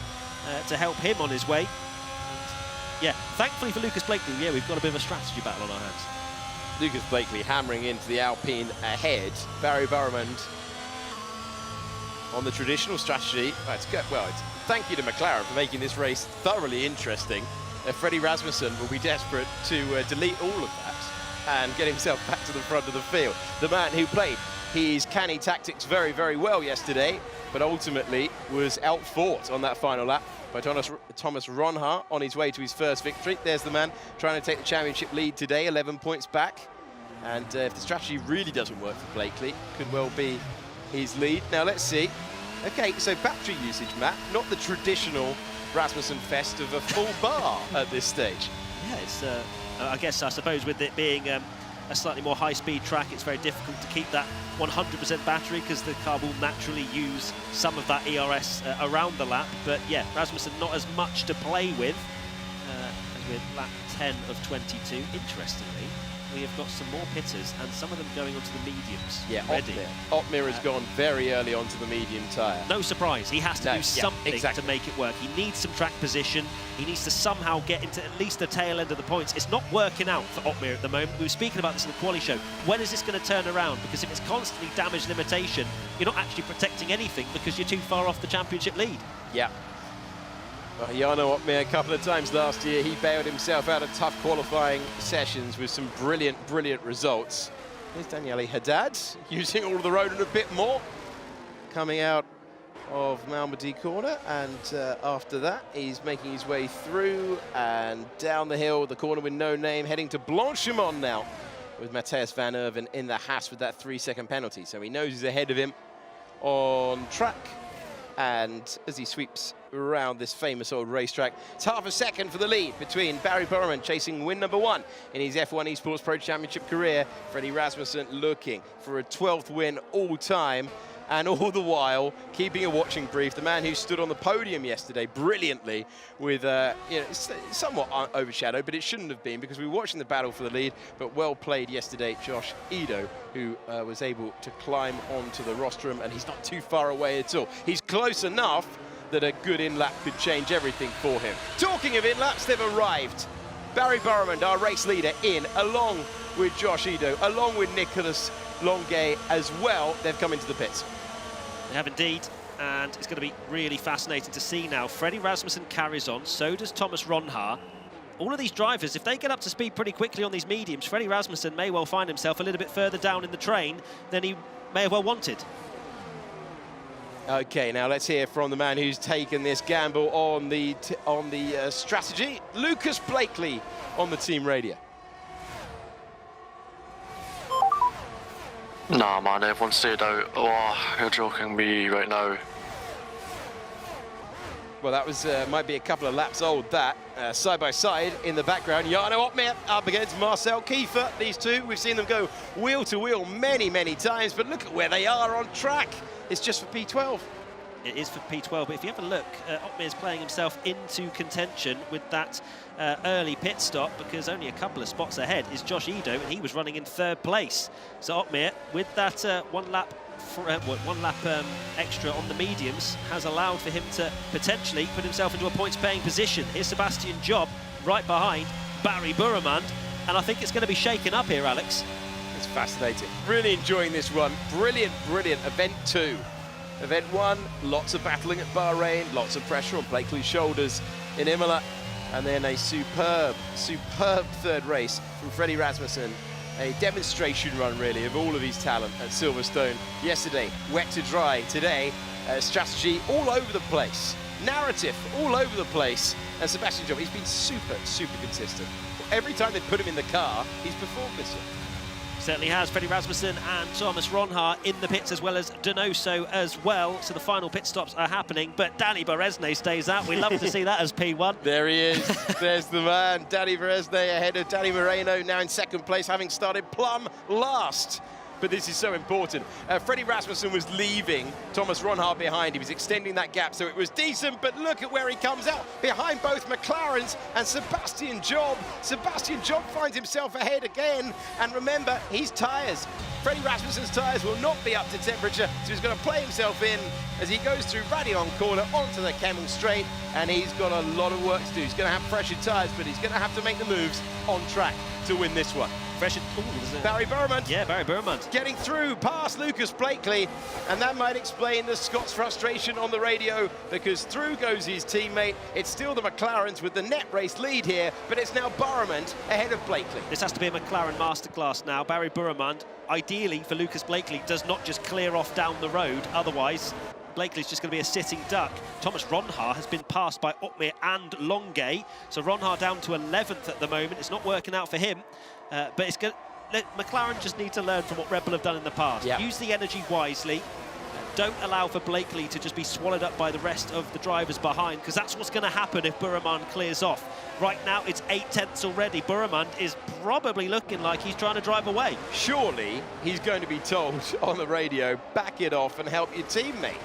S4: to help him on his way? And yeah, thankfully for Lucas Blakeley, yeah, we've got a bit of a strategy battle on our hands.
S2: Lucas Blakeley hammering into the Alpine ahead. Barry Burman on the traditional strategy. Thank you to McLaren for making this race thoroughly interesting. Freddie Rasmussen will be desperate to delete all of that and get himself back to the front of the field. The man who played his canny tactics very, very well yesterday, but ultimately was outfought on that final lap by Thomas Ronhaar on his way to his first victory. There's the man trying to take the championship lead today, 11 points back. And if the strategy really doesn't work for Blakeley, could well be his lead. Now let's see. Okay, so battery usage, Matt, not the traditional Rasmussen fest of a full bar at this stage.
S4: Yeah, it's, I suppose with it being a slightly more high-speed track, it's very difficult to keep that 100% battery because the car will naturally use some of that ERS around the lap. But yeah, Rasmussen not as much to play with as with lap 10 of 22. Interestingly, we have got some more pitters and some of them going onto the mediums.
S2: Yeah,
S4: ready.
S2: Opmeer has gone very early onto the medium tyre.
S4: No surprise, he has to do something to make it work. He needs some track position. He needs to somehow get into at least the tail end of the points. It's not working out for Opmeer at the moment. We were speaking about this in the quali show. When is this going to turn around? Because if it's constantly damage limitation, you're not actually protecting anything because you're too far off the championship lead.
S2: Yeah. Well, Jarno Opmeer a couple of times last year, he bailed himself out of tough qualifying sessions with some brilliant, brilliant results. Here's Daniele Haddad using all of the road and a bit more. Coming out of Malmedy corner, and after that, he's making his way through and down the hill, the corner with no name, heading to Blanchimont now, with Matthias Van Erven in the Haas with that 3-second penalty. So he knows he's ahead of him on track. And as he sweeps around this famous old racetrack, it's half a second for the lead between Barry Burman chasing win number 1 in his F1 Esports Pro Championship career. Freddie Rasmussen looking for a 12th win all time, and all the while keeping a watching brief. The man who stood on the podium yesterday brilliantly with, somewhat overshadowed, but it shouldn't have been because we were watching the battle for the lead, but well played yesterday, Josh Ido, who was able to climb onto the rostrum, and he's not too far away at all. He's close enough that a good in-lap could change everything for him. Talking of in-laps, they've arrived. Barry Burman, our race leader, in, along with Josh Ido, along with Nicolas Longuet as well. They've come into the pits.
S4: They have indeed, and it's going to be really fascinating to see now. Freddie Rasmussen carries on, so does Thomas Ronhaar. All of these drivers, if they get up to speed pretty quickly on these mediums, Freddie Rasmussen may well find himself a little bit further down in the train than he may have well wanted.
S2: Okay, now let's hear from the man who's taken this gamble on the strategy, Lucas Blakely on the team radio.
S20: Nah, man, everyone stayed out. Oh, you're joking me right now.
S2: Well, that was might be a couple of laps old, that. Side by side in the background, Jarno Opmeer up against Marcel Kiefer. These two, we've seen them go wheel to wheel many, many times, but look at where they are on track. It's just for P12.
S4: It is for P12, but if you have a look, Opmeer's playing himself into contention with that early pit stop, because only a couple of spots ahead is Josh Edo, and he was running in 3rd place. So Opmeer, with that one lap extra on the mediums, has allowed for him to potentially put himself into a points-paying position. Here's Sebastian Job right behind Barry Buremund, and I think it's going to be shaken up here, Alex.
S2: It's fascinating. Really enjoying this one. Brilliant, brilliant. Event 2. Event 1, lots of battling at Bahrain, lots of pressure on Blakely's shoulders in Imola, and then a superb, superb 3rd race from Freddie Rasmussen. A demonstration run, really, of all of his talent at Silverstone yesterday. Wet to dry today. Strategy all over the place. Narrative all over the place. And Sebastian Job, he's been super, super consistent. Every time they put him in the car, he's performed this year.
S4: Certainly has. Freddie Rasmussen and Thomas Ronhaar in the pits, as well as Donoso as well. So the final pit stops are happening, but Danny Beresne stays out. We love to see that as P1.
S2: There he is. There's the man. Danny Beresne ahead of Danny Moreno, now in 2nd place, having started plumb last. But this is so important. Freddie Rasmussen was leaving Thomas Ronhaar behind. He was extending that gap, so it was decent, but look at where he comes out, behind both McLarens and Sebastian Job. Sebastian Job finds himself ahead again, and remember, his tyres. Freddie Rasmussen's tyres will not be up to temperature, so he's going to play himself in as he goes through Radillon Corner onto the Kemmel Straight, and he's got a lot of work to do. He's going to have fresher tyres, but he's going to have to make the moves on track to win this one. Barry Buremund.
S4: Yeah, Barry Buremund.
S2: Getting through past Lucas Blakely, and that might explain the Scott's frustration on the radio, because through goes his teammate. It's still the McLarens with the net race lead here, but it's now Buremund ahead of Blakely.
S4: This has to be a McLaren masterclass now. Barry Buremund, ideally for Lucas Blakely, does not just clear off down the road, otherwise Blakely's just going to be a sitting duck. Thomas Ronhaar has been passed by Opmeer and Longuet, so Ronhaar down to 11th at the moment. It's not working out for him, but it's good. McLaren just need to learn from what Red Bull have done in the past.
S2: Yep.
S4: Use the energy wisely. Don't allow for Blakely to just be swallowed up by the rest of the drivers behind, because that's what's going to happen if Buremund clears off. Right now, it's 8 tenths already. Buremund is probably looking like he's trying to drive away.
S2: Surely he's going to be told on the radio, back it off and help your teammate.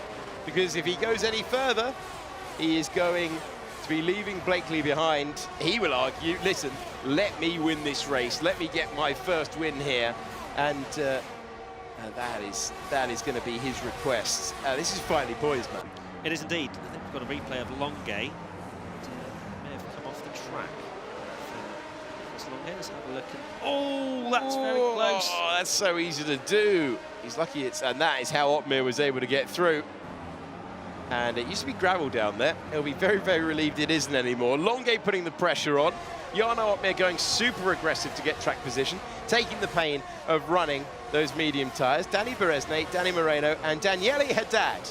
S2: Because if he goes any further, he is going to be leaving Blakely behind. He will argue, listen, let me win this race. Let me get my first win here. And that is going to be his request. This is finally poised, man.
S4: It is indeed. I think we've got a replay of Longuet. May have come off the track. Let's have a look. Oh, that's very close.
S2: Oh, that's so easy to do. He's lucky and that is how Opmeer was able to get through. And it used to be gravel down there. He'll be very, very relieved it isn't anymore. Longuet putting the pressure on. Jarno Opmeer going super aggressive to get track position, taking the pain of running those medium tyres. Danny Beresne, Danny Moreno, and Daniele Haddad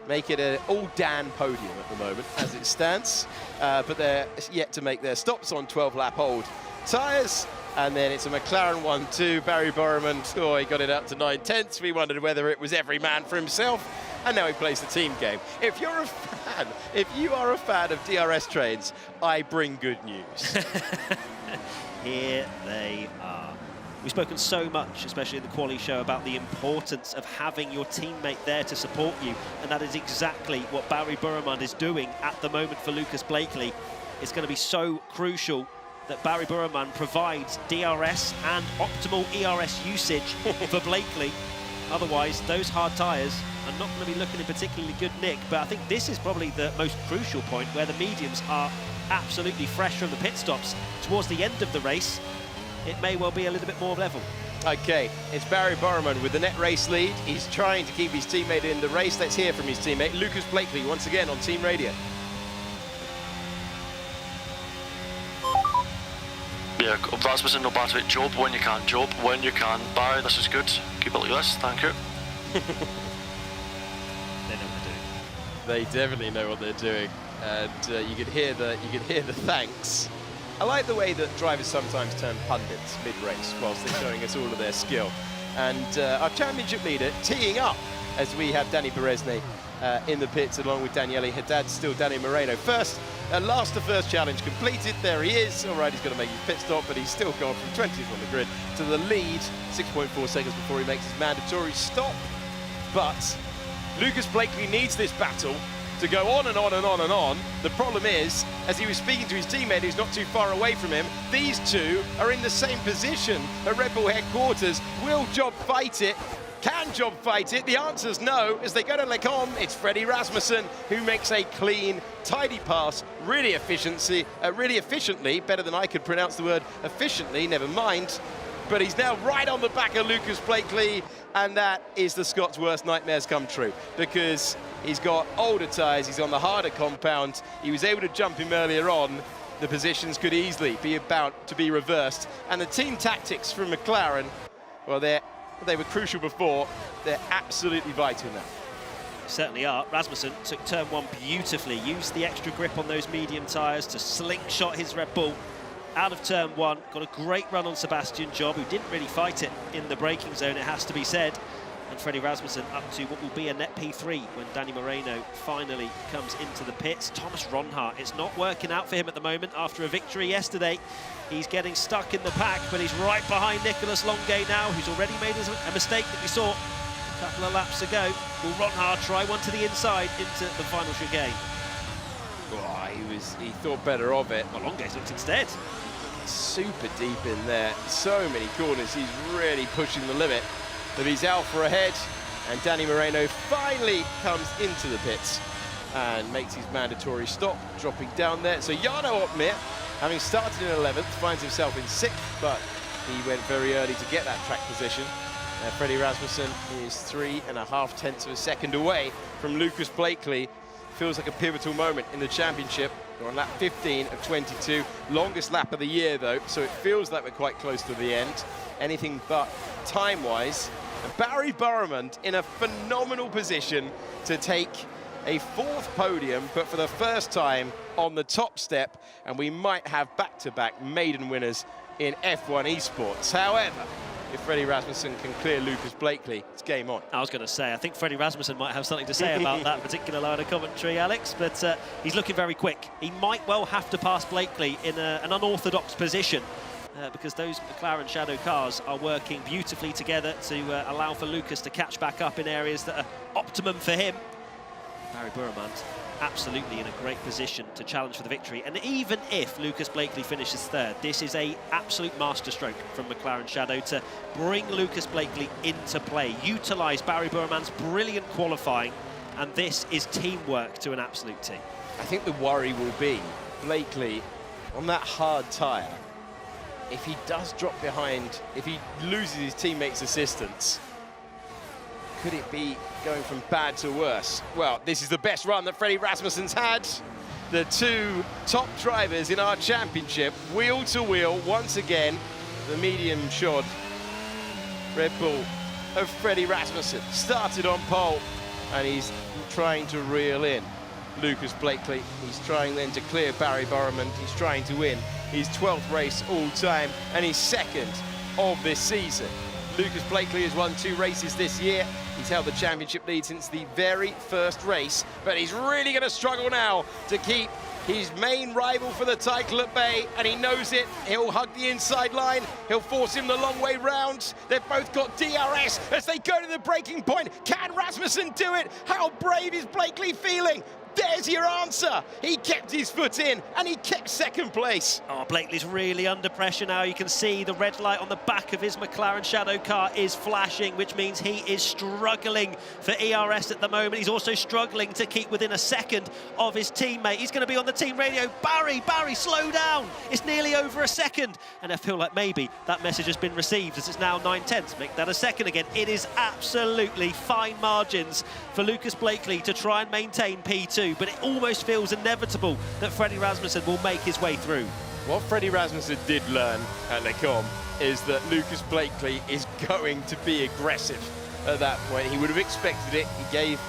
S2: make it an all-Dan podium at the moment as it stands. But they're yet to make their stops on 12-lap old tyres. And then it's a McLaren 1-2. Barry Buremund, he got it up to 9 tenths. We wondered whether it was every man for himself. And now he plays the team game. If you are a fan of DRS trains, I bring good news.
S4: Here they are. We've spoken so much, especially in the quali show, about the importance of having your teammate there to support you, and that is exactly what Barry Buremund is doing at the moment for Lucas Blakely. It's going to be so crucial that Barry Buremund provides DRS and optimal ERS usage for Blakely. Otherwise, those hard tyres are not going to be looking in particularly good nick, but I think this is probably the most crucial point where the mediums are absolutely fresh from the pit stops. Towards the end of the race, it may well be a little bit more level.
S2: Okay, it's Barry Buremund with the net race lead. He's trying to keep his teammate in the race. Let's hear from his teammate, Lucas Blakely, once again on Team Radio.
S20: Yeah, Rasmussen, no bad with Job when you can. Job when you can. Barry, this is good. Keep it like this, thank you.
S4: They know what to do.
S2: They definitely know what they're doing, and you could hear the thanks. I like the way that drivers sometimes turn pundits mid-race whilst they're showing us all of their skill. And our championship leader teeing up as we have Danny Beresnay in the pits along with Daniele Haddad, still Danny Moreno. Last the first challenge completed. There he is. All right, he's going to make his pit stop, but he's still gone from 20th on the grid to the lead, 6.4 seconds before he makes his mandatory stop. But Lucas Blakely needs this battle to go on and on and on and on. The problem is, as he was speaking to his teammate who's not too far away from him, these two are in the same position at Red Bull headquarters. Will Job fight it? Can Job fight it? The answer's no. As they go to Lecombe, it's Freddie Rasmussen who makes a clean, tidy pass, really efficiently, better than I could pronounce the word efficiently, never mind. But he's now right on the back of Lucas Blakely, and that is the Scots' worst nightmares come true, because he's got older tyres, he's on the harder compound, he was able to jump him earlier on. The positions could easily be about to be reversed, and the team tactics from McLaren, well, they were crucial before, they're absolutely vital now.
S4: Certainly are. Rasmussen took turn 1 beautifully, used the extra grip on those medium tyres to slingshot his Red Bull out of turn 1, got a great run on Sebastian Job, who didn't really fight it in the braking zone, it has to be said. And Freddie Rasmussen up to what will be a net P3 when Danny Moreno finally comes into the pits. Thomas Ronhart, it's not working out for him at the moment after a victory yesterday. He's getting stuck in the pack, but he's right behind Nicolas Longuet now, who's already made a mistake that we saw a couple of laps ago. Will Ronhart try one to the inside into the final chicane?
S2: Oh, he thought better of it.
S4: Well, Longuet's looked instead.
S2: Super deep in there, so many corners, he's really pushing the limit of his Alpha ahead, and Danny Moreno finally comes into the pits and makes his mandatory stop, dropping down there. So Jarno Opmeer, having started in 11th, finds himself in 6th, but he went very early to get that track position. Freddie Rasmussen is 3.5 tenths of a second away from Lucas Blakely. Feels like a pivotal moment in the championship. We're on lap 15 of 22, longest lap of the year though, so it feels like we're quite close to the end. Anything but time-wise. And Barry Burrament in a phenomenal position to take a 4th podium, but for the first time on the top step, and we might have back-to-back maiden winners in F1 Esports. However, if Freddie Rasmussen can clear Lucas Blakely, it's game on.
S4: I was going to say, I think Freddie Rasmussen might have something to say about that particular line of commentary, Alex, but he's looking very quick. He might well have to pass Blakely in an unorthodox position because those McLaren Shadow cars are working beautifully together to allow for Lucas to catch back up in areas that are optimum for him. Barry Burrament absolutely in a great position to challenge for the victory, and even if Lucas Blakely finishes 3rd, this is a absolute masterstroke from McLaren Shadow to bring Lucas Blakely into play, utilise Barry Burrament's brilliant qualifying, and this is teamwork to an absolute T.
S2: I think the worry will be Blakely on that hard tyre. If he does drop behind, if he loses his teammates' assistance, could it be going from bad to worse? Well, this is the best run that Freddie Rasmussen's had. The two top drivers in our championship, wheel to wheel, once again. The medium shod Red Bull of Freddie Rasmussen started on pole, and he's trying to reel in Lucas Blakely. He's trying then to clear Barry Burrament. He's trying to win his 12th race all time and his 2nd of this season. Lucas Blakely has won 2 races this year. He's held the championship lead since the very first race, but he's really going to struggle now to keep his main rival for the title at bay, and he knows it. He'll hug the inside line. He'll force him the long way round. They've both got DRS as they go to the breaking point. Can Rasmussen do it? How brave is Blakely feeling? There's your answer. He kept his foot in and he kept 2nd place.
S4: Oh, Blakely's really under pressure now. You can see the red light on the back of his McLaren Shadow car is flashing, which means he is struggling for ERS at the moment. He's also struggling to keep within a second of his teammate. He's going to be on the team radio. Barry, slow down. It's nearly over a second. And I feel like maybe that message has been received as it's now 9/10. Make that a second again. It is absolutely fine margins for Lucas Blakely to try and maintain P2. But it almost feels inevitable that Freddie Rasmussen will make his way through.
S2: What Freddie Rasmussen did learn at Lecombe is that Lucas Blakely is going to be aggressive at that point. He would have expected it. He gave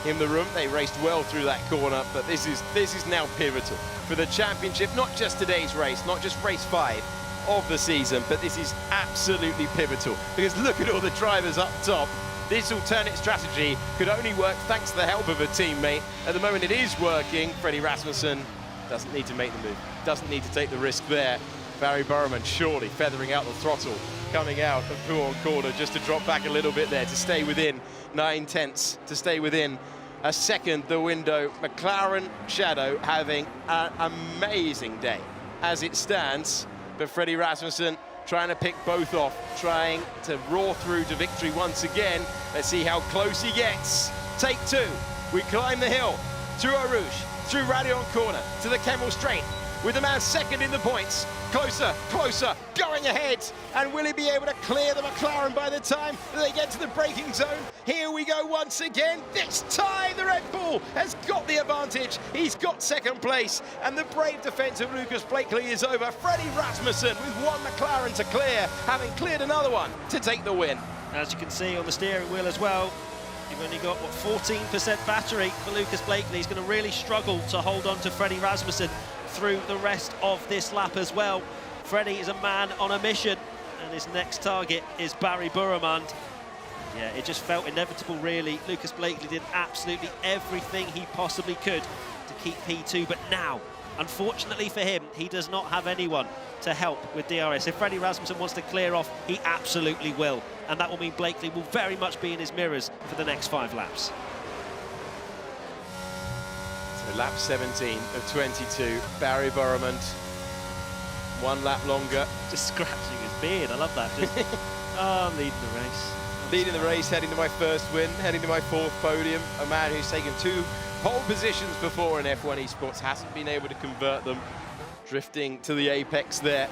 S2: in the room. They raced well through that corner, but this is now pivotal for the championship, not just today's race, not just race 5 of the season, but this is absolutely pivotal, because look at all the drivers up top. This alternate strategy could only work thanks to the help of a teammate. At the moment it is working. Freddie Rasmussen doesn't need to make the move, doesn't need to take the risk there. Barry Burman surely feathering out the throttle, coming out of Pouhon corner just to drop back a little bit there, to stay within 9/10, to stay within a second the window. McLaren Shadow having an amazing day as it stands, but Freddie Rasmussen trying to pick both off, trying to roar through to victory once again. Let's see how close he gets. Take 2, we climb the hill, through Eau Rouge, through Radion corner, to the Kemmel Straight, with the man second in the points. Closer, closer, going ahead. And will he be able to clear the McLaren by the time they get to the braking zone? Here we go once again. This time the Red Bull has got the advantage. He's got second place. And the brave defence of Lucas Blakely is over. Freddie Rasmussen with one McLaren to clear, having cleared another one to take the win.
S4: As you can see on the steering wheel as well, you've only got, what, 14% battery for Lucas Blakely. He's going to really struggle to hold on to Freddie Rasmussen through the rest of this lap as well. Freddie is a man on a mission, and his next target is Barry Burman. Yeah, it just felt inevitable, really. Lucas Blakely did absolutely everything he possibly could to keep P2, but now, unfortunately for him, he does not have anyone to help with DRS. If Freddie Rasmussen wants to clear off, he absolutely will, and that will mean Blakely will very much be in his mirrors for the next 5 laps.
S2: So lap 17 of 22, Barry Burman, 1 lap longer.
S4: Just scratching his beard, I love that. Just, oh, I'm leading the race.
S2: Leading the race, heading to my first win, heading to my 4th podium. A man who's taken 2 pole positions before in F1 Esports, hasn't been able to convert them. Drifting to the apex there,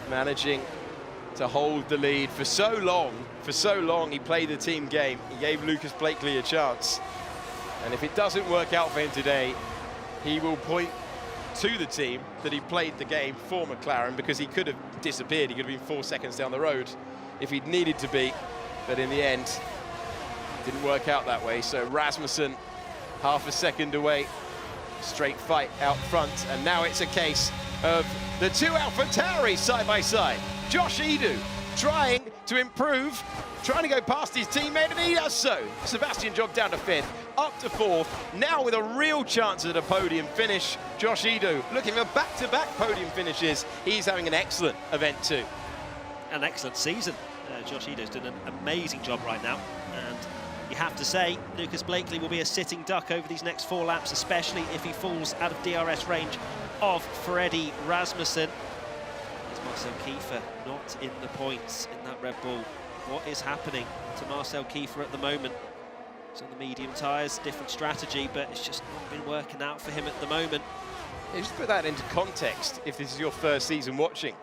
S2: managing to hold the lead for so long. For so long, he played the team game. He gave Lucas Blakely a chance. And if it doesn't work out for him today, he will point to the team that he played the game for McLaren, because he could have disappeared. He could have been 4 seconds down the road if he'd needed to be. But in the end, it didn't work out that way. So Rasmussen, half a second away. Straight fight out front. And now it's a case of the 2 AlphaTauri side by side. Josh Edu trying to improve, trying to go past his teammate, and he does so. Sebastian Job down to 5th, up to 4th, now with a real chance at a podium finish. Josh Edu looking for back-to-back podium finishes. He's having an excellent event too.
S4: An excellent season. Josh Edo's done an amazing job right now, and you have to say Lucas Blakely will be a sitting duck over these next 4 laps, especially if he falls out of DRS range of Freddie Rasmussen. Marcel Kiefer not in the points in that Red Bull. What is happening to Marcel Kiefer at the moment? He's on the medium tyres, different strategy, but it's just not been working out for him at the moment.
S2: Yeah, just put that into context, if this is your first season watching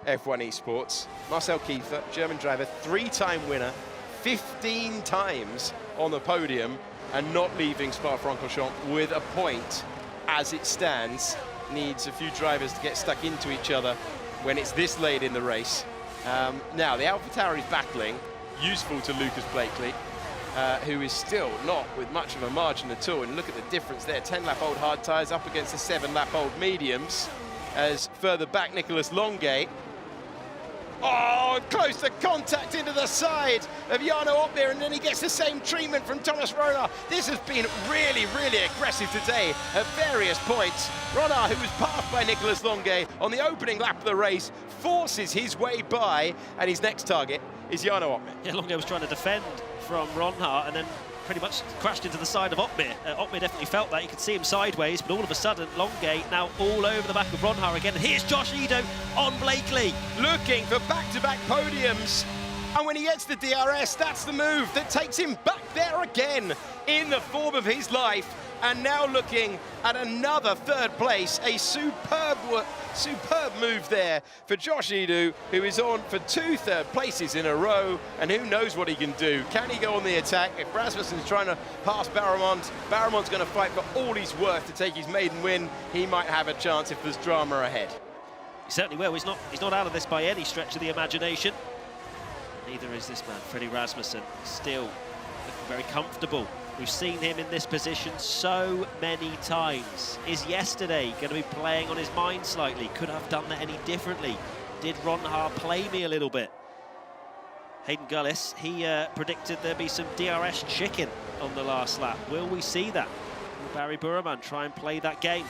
S2: F1 Esports. Marcel Kiefer, German driver, 3-time winner, 15 times on the podium, and not leaving Spa-Francorchamps with a point as it stands. Needs a few drivers to get stuck into each other when it's this late in the race. Now, the AlphaTauri is battling, useful to Lucas Blakely, who is still not with much of a margin at all. And look at the difference there, 10-lap-old hard tyres up against the 7-lap-old mediums. As further back, Nicholas Longay. Oh, close to contact into the side of Jarno Opmeer, and then he gets the same treatment from Thomas Ronard. This has been really, really aggressive today at various points. Ronard, who was passed by Nicholas Longay on the opening lap of the race, forces his way by, and his next target is Jarno Opmeer.
S4: Yeah, Longay was trying to defend from Ronhart and then pretty much crashed into the side of Opmeer. Opmeer definitely felt that. You could see him sideways, but all of a sudden, Longay now all over the back of Ronhart again. And here's Josh Edo on Blakely.
S2: Looking for back-to-back podiums. And when he gets the DRS, that's the move that takes him back there again in the form of his life. And now looking at another 3rd place, a superb move there for Josh Edu, who is on for 2 3rd places in a row, and who knows what he can do. Can he go on the attack? If Rasmussen's trying to pass Barramont, Barramont's going to fight for all he's worth to take his maiden win. He might have a chance if there's drama ahead.
S4: He certainly will. He's not out of this by any stretch of the imagination. Neither is this man, Freddie Rasmussen, still looking very comfortable We've seen him in this position so many times. Is yesterday going to be playing on his mind slightly? Could I have done that any differently? Did Ronhaar play me a little bit? Hayden Gullis, he predicted there'd be some DRS chicken on the last lap. Will we see that? Will Barry Burman try and play that game?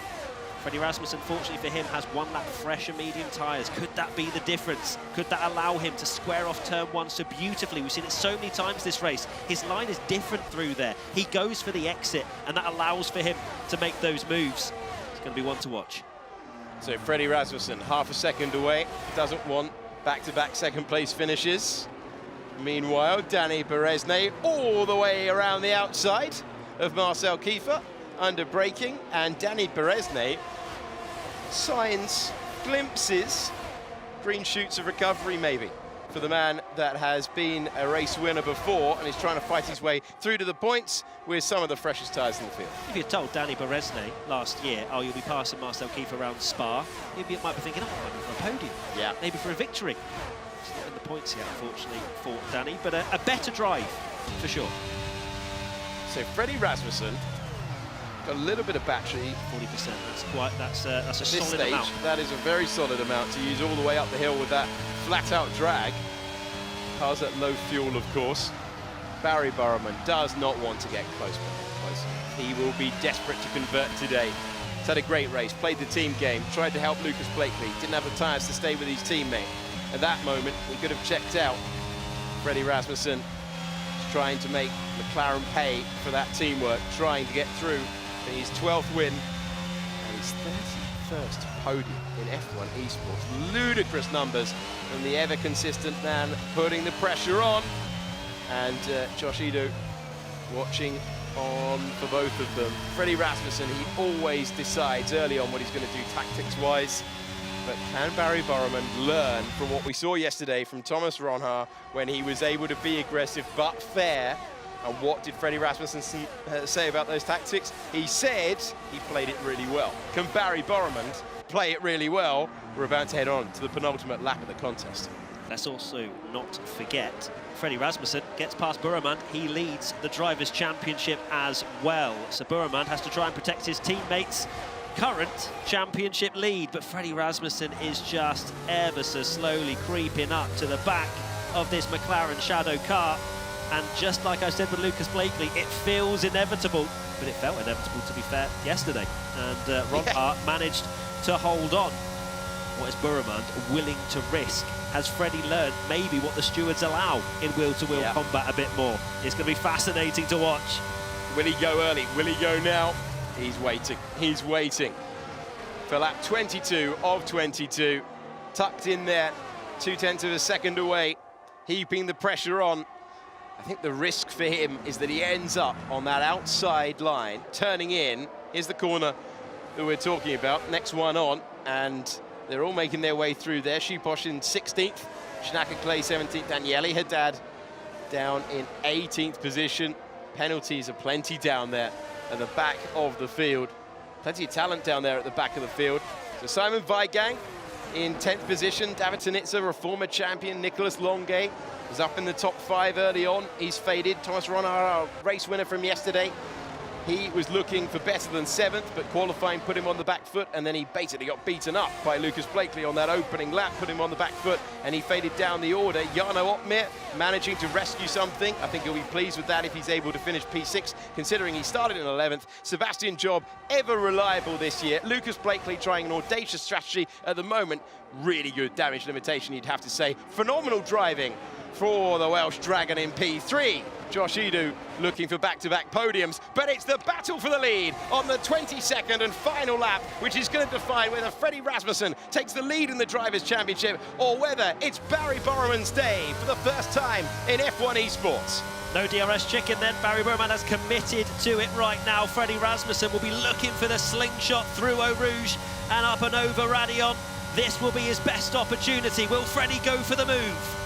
S4: Freddie Rasmussen, fortunately for him, has one lap fresher medium tyres. Could that be the difference? Could that allow him to square off turn one so beautifully? We've seen it so many times this race. His line is different through there. He goes for the exit, and that allows for him to make those moves. It's going to be one to watch.
S2: So Freddie Rasmussen, half a second away, doesn't want back-to-back second-place finishes. Meanwhile, Danny Beresnay all the way around the outside of Marcel Kiefer, under braking, and Danny Beresnay signs, glimpses, green shoots of recovery maybe for the man that has been a race winner before and is trying to fight his way through to the points with some of the freshest tyres in the field.
S4: If you told Danny Beresnay last year, oh, you'll be passing Marcel Kiefer around Spa, he might be thinking, oh, maybe for a podium,
S2: yeah,
S4: maybe for a victory. It's not in the points yet, unfortunately, for Danny, but a better drive for sure.
S2: So Freddie Rasmussen, a little bit of battery.
S4: 40%, that's a solid
S2: stage,
S4: amount.
S2: That is a very solid amount to use all the way up the hill with that flat-out drag. Car's at low fuel, of course. Barry Burman does not want to get close. He will be desperate to convert today. He's had a great race, played the team game, tried to help Lucas Blakely, didn't have the tyres to stay with his teammate. At that moment, he could have checked out. Freddie Rasmussen is trying to make McLaren pay for that teamwork, trying to get through. His 12th win and his 31st podium in F1 Esports. Ludicrous numbers from the ever-consistent man putting the pressure on. And Josh Ido watching on for both of them. Freddie Rasmussen, he always decides early on what he's going to do tactics-wise. But can Barry Burman learn from what we saw yesterday from Thomas Ronhaar when he was able to be aggressive but fair? And what did Freddie Rasmussen say about those tactics? He said he played it really well. Can Barry Burman play it really well? We're about to head on to the penultimate lap of the contest.
S4: Let's also not forget, Freddie Rasmussen gets past Burman. He leads the Drivers' Championship as well. So Burman has to try and protect his teammates' current championship lead. But Freddie Rasmussen is just ever so slowly creeping up to the back of this McLaren Shadow car. And just like I said with Lucas Blakely, it feels inevitable, but it felt inevitable, to be fair, yesterday. And Ronhaar managed to hold on. What is Burman willing to risk? Has Freddie learned maybe what the stewards allow in wheel-to-wheel combat a bit more? It's going to be fascinating to watch.
S2: Will he go early? Will he go now? He's waiting. He's waiting. For lap 22 of 22, tucked in there, 0.2 of a second away, heaping the pressure on. I think the risk for him is that he ends up on that outside line, turning in. Here's the corner that we're talking about, next one on, and they're all making their way through there. Shuposh in 16th, Schnacke Clay 17th, Daniele Haddad down in 18th position. Penalties are plenty down there at the back of the field. Plenty of talent down there at the back of the field. So Simon Weigang in 10th position, David Tanitsa, a former champion, Nicholas Longay was up in the top 5 early on. He's faded. Thomas Ronhaar, a race winner from yesterday. He was looking for better than 7th, but qualifying put him on the back foot, and then he basically got beaten up by Lucas Blakely on that opening lap, put him on the back foot, and he faded down the order. Jarno Opmeer managing to rescue something. I think he'll be pleased with that if he's able to finish P6, considering he started in 11th. Sebastian Job, ever reliable this year. Lucas Blakely trying an audacious strategy at the moment. Really good damage limitation, you'd have to say. Phenomenal driving for the Welsh Dragon in P3. Josh Ido looking for back-to-back podiums, but it's the battle for the lead on the 22nd and final lap, which is going to define whether Freddie Rasmussen takes the lead in the Drivers' Championship or whether it's Barry Burman's day for the first time in F1 Esports.
S4: No DRS chicken then. Barry Burman has committed to it right now. Freddie Rasmussen will be looking for the slingshot through Eau Rouge and up and over Radion. This will be his best opportunity. Will Freddie go for the move?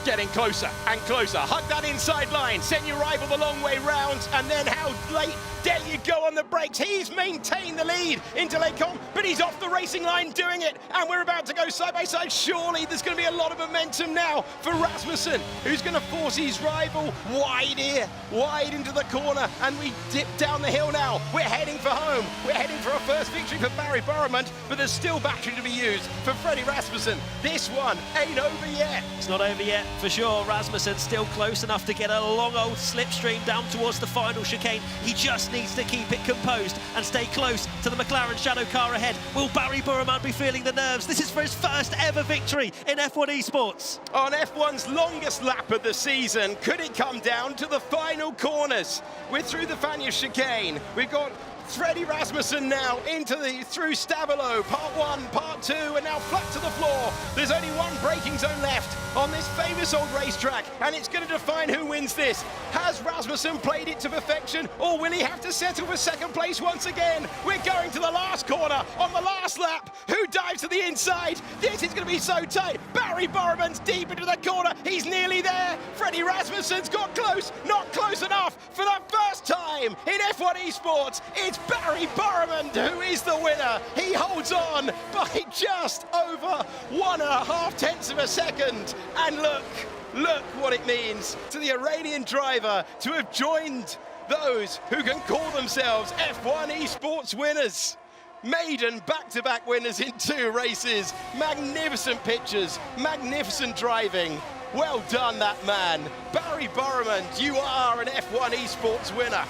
S2: Getting closer and closer. Hug that inside line. Send your rival the long way round. And then how late dare you go on the brakes? He's maintained the lead into Lecombe, but he's off the racing line doing it. And we're about to go side by side. Surely there's going to be a lot of momentum now for Rasmussen, who's going to force his rival wide here, wide into the corner. And we dip down the hill now. We're heading for home. We're heading for a first victory for Barry Borremand, but there's still battery to be used for Freddie Rasmussen. This one ain't over yet.
S4: It's not over yet for sure. Rasmussen still close enough to get a long old slipstream down towards the final chicane. He just needs to keep it composed and stay close to the McLaren shadow car ahead. Will Barry Borremand be feeling the nerves? This is for his first ever victory in F1 Esports.
S2: On F1's longest lap of the season, could it come down to the final corners? We're through the Fania chicane. We've got Freddie Rasmussen now through Stabilo, part 1, part 2, and now flat to the floor. There's only one braking zone left on this famous old racetrack, and it's going to define who wins this. Has Rasmussen played it to perfection, or will he have to settle for second place once again? We're going to the last corner on the last lap. Who dives to the inside? This is going to be so tight. Barry Borremand's deep into the corner. He's nearly there. Freddie Rasmussen's got close, not close enough. For the first time in F1 Esports, it's Barry Borremand who is the winner. He holds on by just over 1.5 tenths of a second. And look what it means to the Iranian driver to have joined those who can call themselves F1 Esports winners. Maiden back-to-back winners in 2 races. Magnificent pictures, magnificent driving. Well done, that man. Barry Borremand, you are an F1 Esports winner.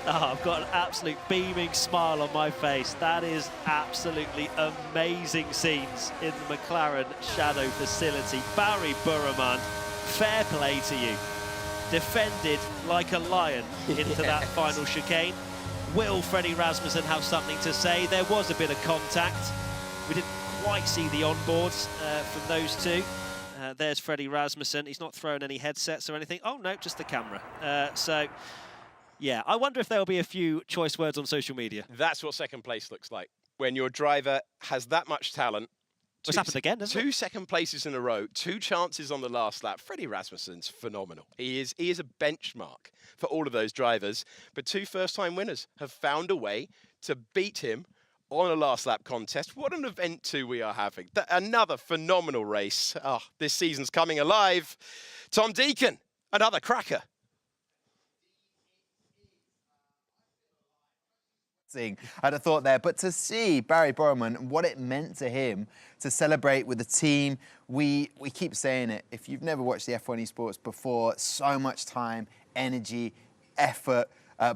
S4: Oh, I've got an absolute beaming smile on my face. That is absolutely amazing scenes in the McLaren Shadow facility. Barry Borremand, fair play to you. Defended like a lion into that final chicane. Will Freddie Rasmussen have something to say? There was a bit of contact. We didn't quite see the onboards from those two. There's Freddie Rasmussen. He's not throwing any headsets or anything. Oh, no, just the camera. Yeah, I wonder if there'll be a few choice words on social media.
S2: That's what second place looks like. When your driver has that much talent.
S4: It's happened again, hasn't it?
S2: 2 second places in a row, 2 chances on the last lap. Freddie Rasmussen's phenomenal. He is a benchmark for all of those drivers. But 2 first-time winners have found a way to beat him on a last lap contest. What an event 2 we are having. Another phenomenal race. Oh, this season's coming alive. Tom Deacon, another cracker.
S1: I'd have thought there, but to see Barry Borremand and what it meant to him to celebrate with the team, we keep saying it. If you've never watched the F1 Esports before, so much time, energy, effort,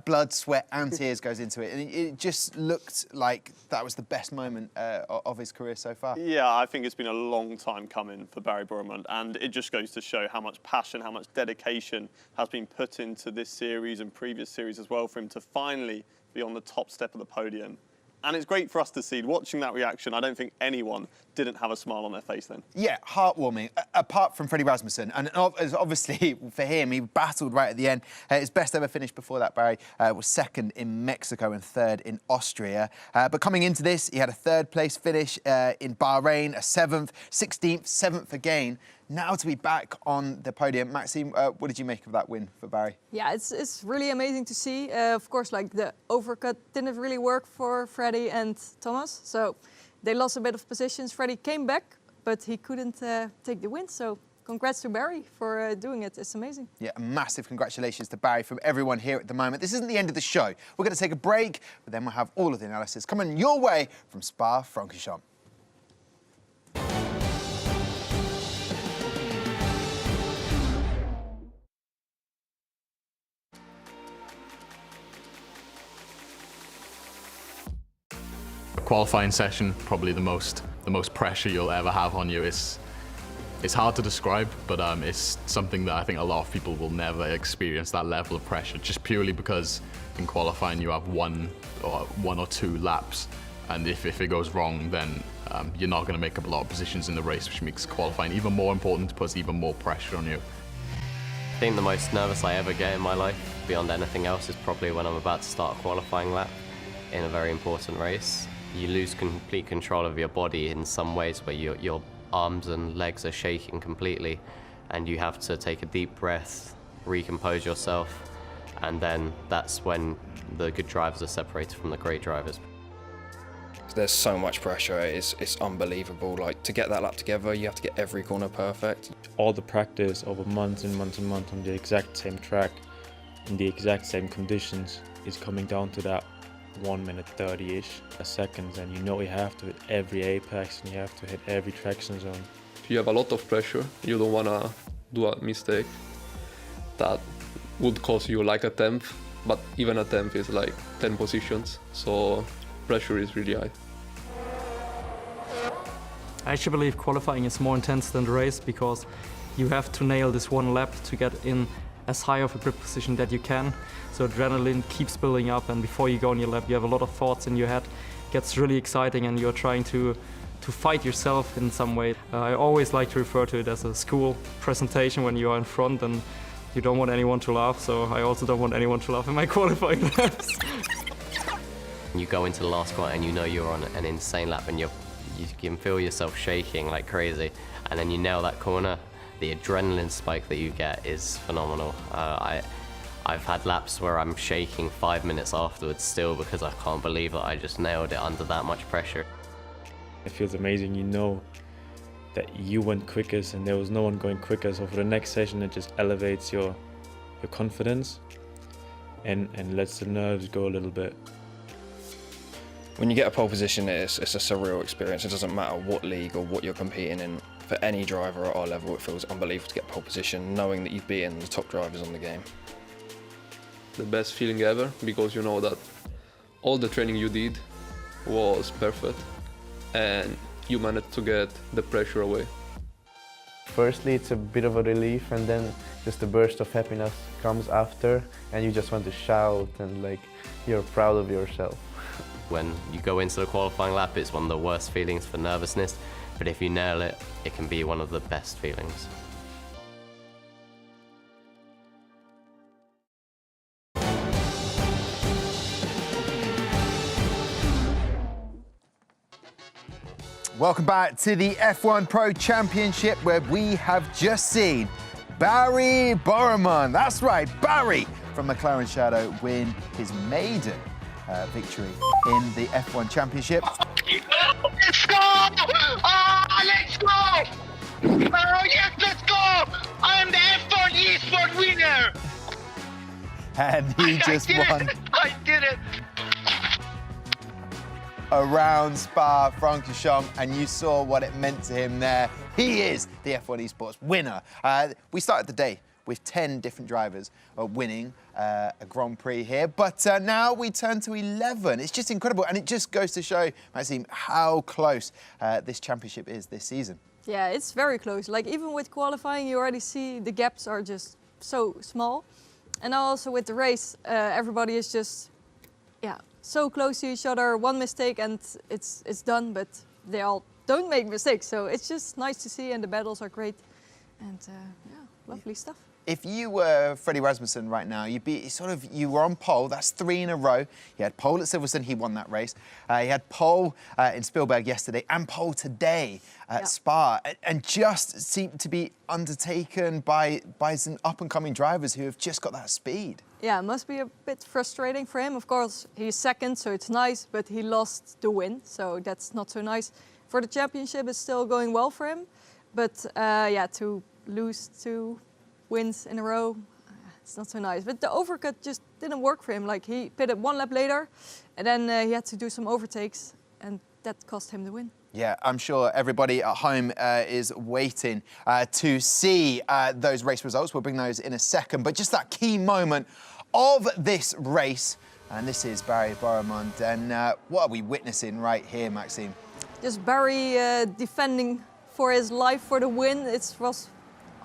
S1: blood, sweat and tears goes into it. And it just looked like that was the best moment of his career so far.
S6: Yeah, I think it's been a long time coming for Barry Borremand, and it just goes to show how much passion, how much dedication has been put into this series and previous series as well for him to finally be on the top step of the podium. And it's great for us to see. Watching that reaction, I don't think anyone didn't have a smile on their face then.
S1: Yeah, heartwarming, apart from Freddie Rasmussen. And obviously, for him, he battled right at the end. His best ever finish before that, Barry, was 2nd in Mexico and 3rd in Austria. But coming into this, he had a 3rd place finish in Bahrain, a 7th, 16th, 7th again. Now to be back on the podium. Maxime, what did you make of that win for Barry?
S5: Yeah, it's really amazing to see. Of course, like the overcut didn't really work for Freddie and Thomas, so they lost a bit of positions. Freddie came back, but he couldn't take the win. So congrats to Barry for doing it. It's amazing.
S1: Yeah, a massive congratulations to Barry from everyone here at the moment. This isn't the end of the show. We're going to take a break, but then we'll have all of the analysis coming your way from Spa-Francorchamps.
S14: Qualifying session, probably the most pressure you'll ever have on you. It's hard to describe, but it's something that I think a lot of people will never experience, that level of pressure, just purely because in qualifying you have one or two laps, and if it goes wrong, then you're not going to make up a lot of positions in the race, which makes qualifying even more important, puts even more pressure on you.
S13: I think the most nervous I ever get in my life, beyond anything else, is probably when I'm about to start a qualifying lap in a very important race. You lose complete control of your body in some ways where your arms and legs are shaking completely, and you have to take a deep breath, recompose yourself, and then that's when the good drivers are separated from the great drivers.
S19: There's so much pressure, it's unbelievable. Like, to get that lap together, you have to get every corner perfect.
S12: All the practice over months and months and months on the exact same track, in the exact same conditions, is coming down to that 1 minute 30-ish seconds, and you know you have to hit every apex and you have to hit every traction zone.
S15: If you have a lot of pressure, you don't want to do a mistake that would cost you like a 10th, but even a 10th is like 10 positions, so pressure is really high.
S16: I actually believe qualifying is more intense than the race because you have to nail this one lap to get in as high of a grip position that you can. So adrenaline keeps building up, and before you go on your lap, you have a lot of thoughts in your head. It gets really exciting, and you're trying to fight yourself in some way. I always like to refer to it as a school presentation when you are in front and you don't want anyone to laugh, so I also don't want anyone to laugh in my qualifying laps.
S13: You go into the last corner and you know you're on an insane lap, and you can feel yourself shaking like crazy, and then you nail that corner. The adrenaline spike that you get is phenomenal. I've had laps where I'm shaking 5 minutes afterwards still because I can't believe that I just nailed it under that much pressure.
S12: It feels amazing, you know that you went quickest and there was no one going quicker, so for the next session it just elevates your confidence and lets the nerves go a little bit.
S19: When you get a pole position, it's a surreal experience. It doesn't matter what league or what you're competing in. For any driver at our level, it feels unbelievable to get pole position, knowing that you've beaten the top drivers on the game.
S15: The best feeling ever, because you know that all the training you did was perfect and you managed to get the pressure away.
S7: Firstly, it's a bit of a relief, and then just a burst of happiness comes after, and you just want to shout and like you're proud of yourself.
S13: When you go into the qualifying lap, it's one of the worst feelings for nervousness, but if you nail it, it can be one of the best feelings.
S1: Welcome back to the F1 Pro Championship, where we have just seen Barry Borman. That's right, Barry from McLaren Shadow win his maiden victory in the F1 Championship.
S2: Let's go! Let's go! Oh, yes, let's go! I'm the F1 Esports winner!
S1: And he just won
S2: I did it!
S1: around Spa-Francorchamps, and you saw what it meant to him there. He is the F1 Esports winner. We started the day with 10 different drivers winning a Grand Prix here, but now we turn to 11. It's just incredible, and it just goes to show, Maxime, how close this championship is this season.
S5: Yeah, it's very close. Like, even with qualifying, you already see the gaps are just so small. And now also with the race, everybody is just, so close to each other. One mistake and it's done, but they all don't make mistakes. So it's just nice to see, and the battles are great. And lovely stuff.
S1: If you were Freddie Rasmussen right now, you were on pole. That's 3 in a row. He had pole at Silverstone, he won that race. He had pole in Spielberg yesterday and pole today at Spa, and just seemed to be undertaken by some up-and-coming drivers who have just got that speed.
S5: Yeah, it must be a bit frustrating for him. Of course, he's second, so it's nice, but he lost the win, so that's not so nice. For the championship, it's still going well for him, but to lose 2 wins in a row, it's not so nice. But the overcut just didn't work for him. Like, he pitted 1 lap later, and then he had to do some overtakes, and that cost him the win.
S1: Yeah, I'm sure everybody at home is waiting to see those race results. We'll bring those in a second. But just that key moment of this race, and this is Barry Borman. And what are we witnessing right here, Maxime?
S5: Just Barry defending for his life for the win. It was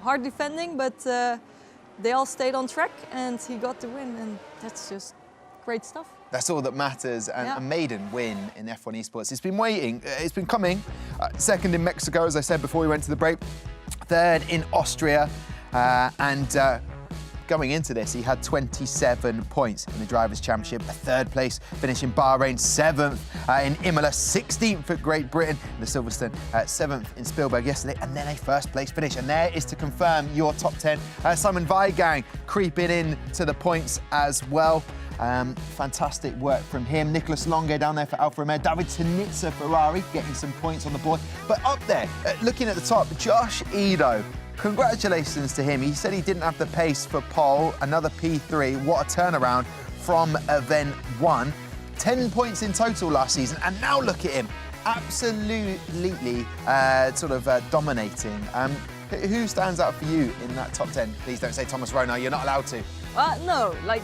S5: hard defending, but they all stayed on track, and he got the win, and that's just great stuff.
S1: That's all that matters, and a maiden win in F1 Esports. It's been waiting, it's been coming. Second in Mexico, as I said before we went to the break. Third in Austria, and going into this, he had 27 points in the Drivers' Championship, a third place finish in Bahrain, 7th in Imola, 16th at Great Britain, the Silverstone, 7th in Spielberg yesterday, and then a first place finish. And there is to confirm your top 10. Simon Weigang creeping in to the points as well. Fantastic work from him. Nicholas Longo down there for Alfa Romeo. David Tanitza Ferrari getting some points on the board. But up there, looking at the top, Josh Edo. Congratulations to him. He said he didn't have the pace for pole. Another P3. What a turnaround from event 1. 10 points in total last season. And now look at him. Absolutely dominating. Who stands out for you in that top 10? Please don't say Thomas Rona. You're not allowed to.
S5: No, like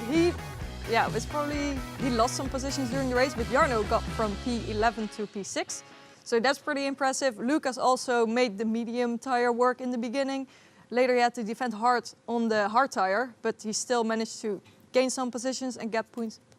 S5: it's probably, he lost some positions during the race, but Jarno got from P11 to P6. So that's pretty impressive. Lucas also made the medium tire work in the beginning. Later he had to defend hard on the hard tire, but he still managed to gain some positions and get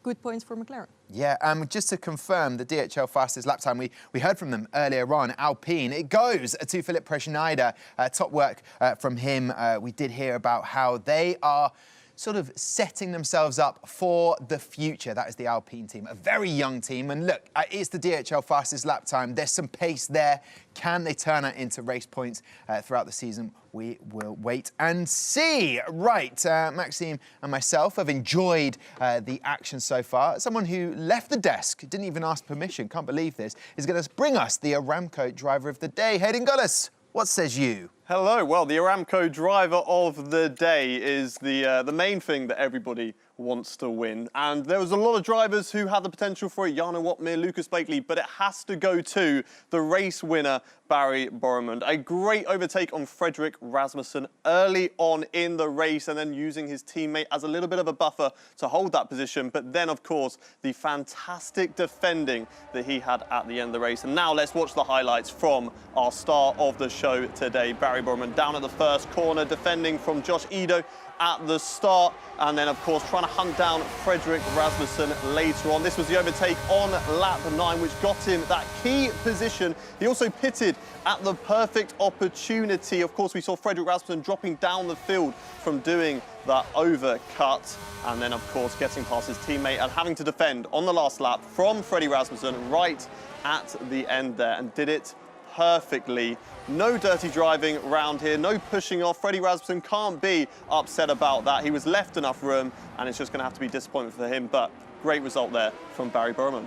S5: good points for McLaren.
S1: Yeah, just to confirm the DHL fastest lap time, we heard from them earlier on, Alpine. It goes to Philipp Preschneider. Top work from him. We did hear about how they are sort of setting themselves up for the future. That is the Alpine team, a very young team. And look, it's the DHL fastest lap time. There's some pace there. Can they turn that into race points throughout the season? We will wait and see. Right, Maxime and myself have enjoyed the action so far. Someone who left the desk, didn't even ask permission, can't believe this, is going to bring us the Aramco driver of the day. Hayden Gullis, what says you?
S6: Hello. Well, the Aramco driver of the day is the main thing that everybody wants to win. And there was a lot of drivers who had the potential for it, Jarno Watmir, Lucas Blakely, but it has to go to the race winner, Barry Boremund. A great overtake on Fredrik Rasmussen early on in the race, and then using his teammate as a little bit of a buffer to hold that position. But then, of course, the fantastic defending that he had at the end of the race. And now let's watch the highlights from our star of the show today, Barry Boremund, down at the first corner, defending from Josh Edo at the start, and then of course trying to hunt down Fredrik Rasmussen later on. This was the overtake on lap 9, which got him that key position. He also pitted at the perfect opportunity. Of course, we saw Fredrik Rasmussen dropping down the field from doing that overcut, and then of course getting past his teammate and having to defend on the last lap from Freddie Rasmussen right at the end there, and did it perfectly. No dirty driving around here, no pushing off. Freddie Rasmussen can't be upset about that. He was left enough room, and it's just going to have to be disappointment for him, but great result there from Barry Boremund.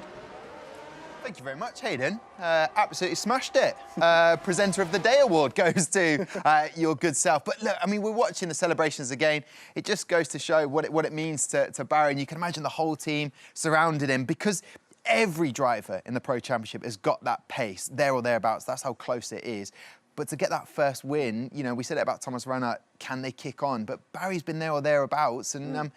S1: Thank you very much, Hayden. Absolutely smashed it. Presenter of the Day award goes to your good self. But look, I mean, we're watching the celebrations again. It just goes to show what it means to Barry, and you can imagine the whole team surrounded him, because every driver in the Pro Championship has got that pace, there or thereabouts. That's how close it is. But to get that first win, you know, we said it about Thomas Rona, can they kick on? But Barry's been there or thereabouts, and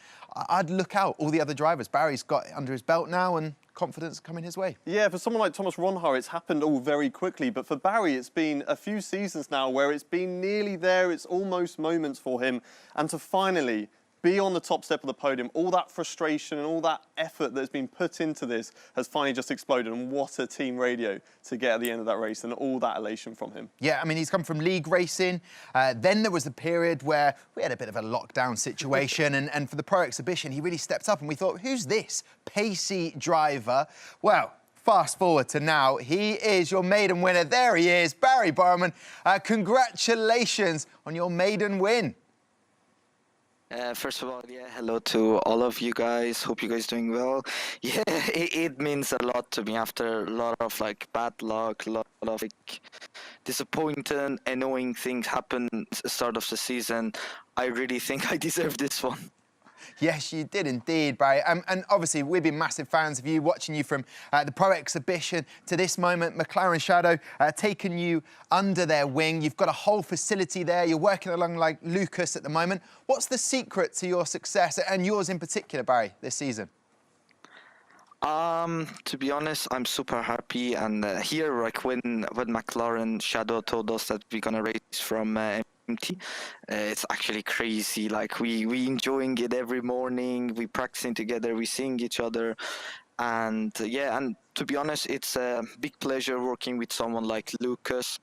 S1: I'd look out all the other drivers. Barry's got it under his belt now, and confidence coming his way.
S6: Yeah, for someone like Thomas Ronhaar, it's happened all very quickly. But for Barry, it's been a few seasons now where it's been nearly there. It's almost moments for him. And to finally be on the top step of the podium, all that frustration and all that effort that's been put into this has finally just exploded. And what a team radio to get at the end of that race, and all that elation from him.
S1: Yeah, I mean, he's come from league racing. Then there was a period where we had a bit of a lockdown situation, and for the Pro Exhibition, he really stepped up, and we thought, who's this pacey driver? Well, fast forward to now, he is your maiden winner. There he is, Barry Boremund. Congratulations on your maiden win.
S21: First of all, yeah, hello to all of you guys. Hope you guys doing well. Yeah, it means a lot to me after a lot of like bad luck, a lot of like disappointing, annoying things happen at the start of the season. I really think I deserve this one.
S1: Yes, you did indeed, Barry. And obviously, we've been massive fans of you, watching you from the Pro Exhibition to this moment. McLaren Shadow taking you under their wing. You've got a whole facility there. You're working along like Lucas at the moment. What's the secret to your success, and yours in particular, Barry, this season?
S21: To be honest, I'm super happy, and here, like when McLaren Shadow told us that we're gonna race from empty, it's actually crazy. Like we enjoying it every morning. We practicing together. We seeing each other, and yeah. And to be honest, it's a big pleasure working with someone like Lucas.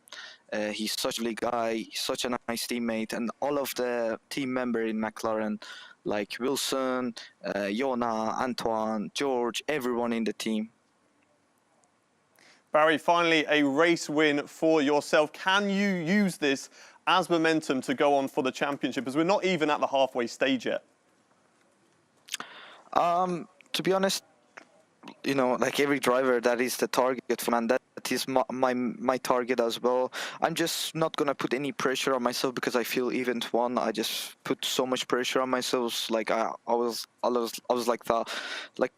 S21: He's such a lovely guy, such a nice teammate, and all of the team members in McLaren like Wilson, Jona, Antoine, George, everyone in the team.
S6: Barry, finally a race win for yourself. Can you use this as momentum to go on for the championship, as we're not even at the halfway stage yet?
S21: To be honest, you know, like every driver, that is the target for man. That is my target as well. I'm just not gonna put any pressure on myself, because I feel event one, I just put so much pressure on myself. Like I was like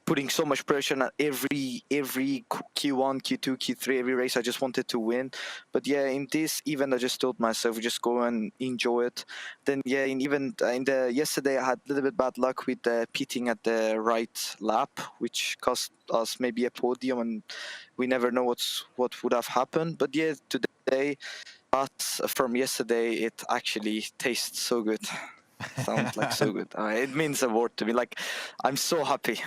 S21: putting so much pressure on every Q1, Q2, Q3, every race. I just wanted to win. But yeah, in this event, I just told myself just go and enjoy it. Then yeah, yesterday I had a little bit bad luck with pitting at the right lap, which cost us maybe a podium, and we never know what would have happened. But yeah, today, from yesterday, it actually tastes so good. Sounds like so good. It means a lot to me. Like, I'm so happy.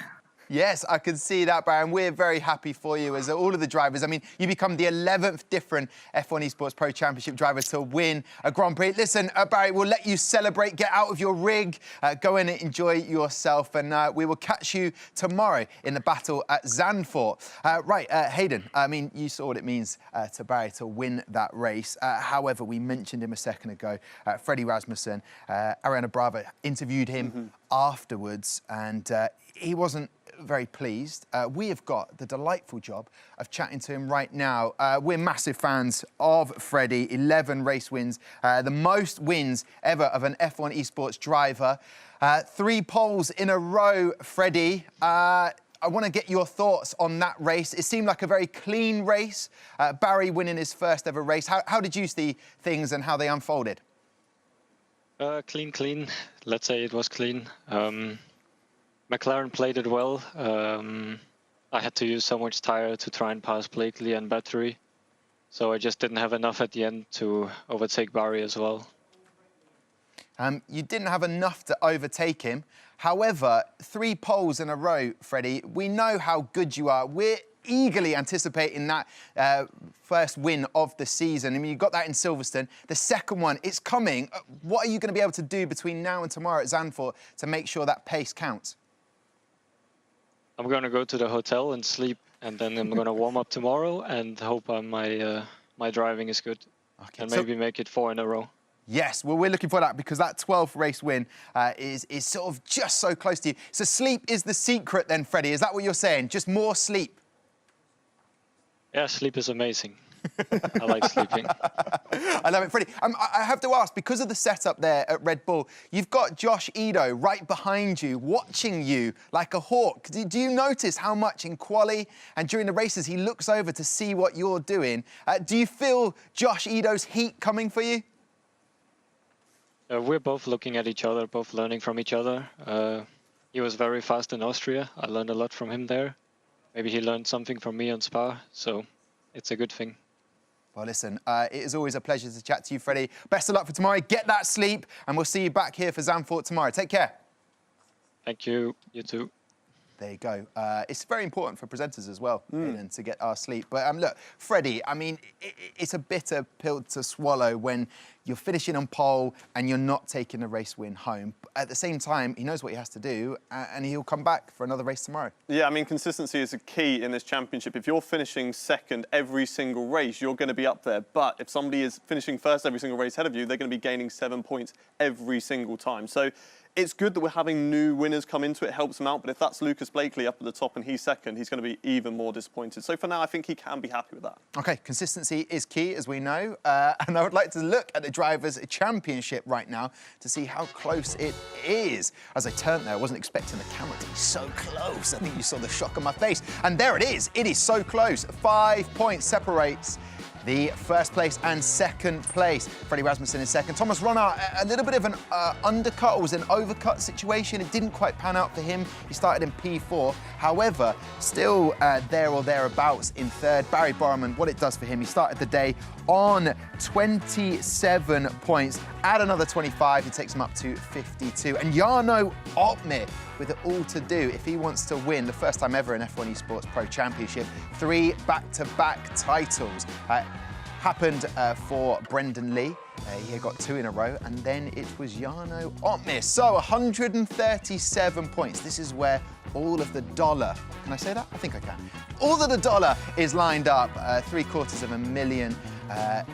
S1: Yes, I can see that, Barry, and we're very happy for you, as all of the drivers. I mean, you become the 11th different F1 Esports Pro Championship driver to win a Grand Prix. Listen, Barry, we'll let you celebrate, get out of your rig, go in and enjoy yourself, and we will catch you tomorrow in the battle at Zandvoort. Right, Hayden, I mean, you saw what it means to Barry to win that race. However, we mentioned him a second ago, Freddie Rasmussen, Ariana Bravo interviewed him afterwards, and he wasn't very pleased. We have got the delightful job of chatting to him right now. We're massive fans of Freddie, 11 race wins, the most wins ever of an F1 Esports driver. 3 poles in a row, Freddie. I want to get your thoughts on that race. It seemed like a very clean race. Barry winning his first ever race. How did you see things and how they unfolded?
S3: Clean. Let's say it was clean. McLaren played it well. I had to use so much tire to try and pass Blakely and Battery, so I just didn't have enough at the end to overtake Barry as well.
S1: You didn't have enough to overtake him. However, 3 poles in a row, Freddie. We know how good you are. We're eagerly anticipating that first win of the season. I mean, you got that in Silverstone. The second one, it's coming. What are you going to be able to do between now and tomorrow at Zandvoort to make sure that pace counts?
S3: I'm going to go to the hotel and sleep, and then I'm going to warm up tomorrow and hope my driving is good, and maybe make it 4 in a row.
S1: Yes, well, we're looking for that, because that 12th race win is sort of just so close to you. So sleep is the secret then, Freddie. Is that what you're saying? Just more sleep?
S3: Yeah, sleep is amazing. I like sleeping.
S1: I love it, Freddie. I have to ask, because of the setup there at Red Bull, you've got Josh Edo right behind you, watching you like a hawk. Do you notice how much in quali and during the races he looks over to see what you're doing? Do you feel Josh Edo's heat coming for you?
S3: We're both looking at each other, both learning from each other. He was very fast in Austria. I learned a lot from him there. Maybe he learned something from me on Spa, so it's a good thing.
S1: Well, listen, it is always a pleasure to chat to you, Freddie. Best of luck for tomorrow. Get that sleep, and we'll see you back here for Zandvoort tomorrow. Take care.
S3: Thank you. You too.
S1: There you go. It's very important for presenters as well, Aidan, to get our sleep. But look, Freddie, I mean, it's a bitter pill to swallow when you're finishing on pole and you're not taking a race win home. But at the same time, he knows what he has to do, and he'll come back for another race tomorrow. Yeah,
S6: I mean, consistency is a key in this championship. If you're finishing second every single race, you're going to be up there. But if somebody is finishing first every single race ahead of you, they're going to be gaining 7 points every single time. So it's good that we're having new winners come into it. It helps them out. But if that's Lucas Blakely up at the top and he's second, he's going to be even more disappointed. So for now, I think he can be happy with that. OK, consistency is key, as we know. And I would like to look at the Drivers' Championship right now to see how close it is. As I turned there, I wasn't expecting the camera to be so close. I think you saw the shock on my face. And there it is. It is so close. 5 points separates the first place and second place. Freddie Rasmussen in second. Thomas Ronner, a little bit of an undercut, or was an overcut situation. It didn't quite pan out for him. He started in P4. However, still there or thereabouts in third. Barry Borman, what it does for him, he started the day on 27 points. Add another 25, he takes him up to 52. And Jarno Opmeer with it all to do if he wants to win the first time ever in F1 Esports Pro Championship. 3 back-to-back titles. Happened for Brendan Lee
S1: He got 2 in a row, and then it was Jarno Opmis. So 137 points. This is where all of the dollar, can I say that? I think I can. All of the dollar is lined up. $750,000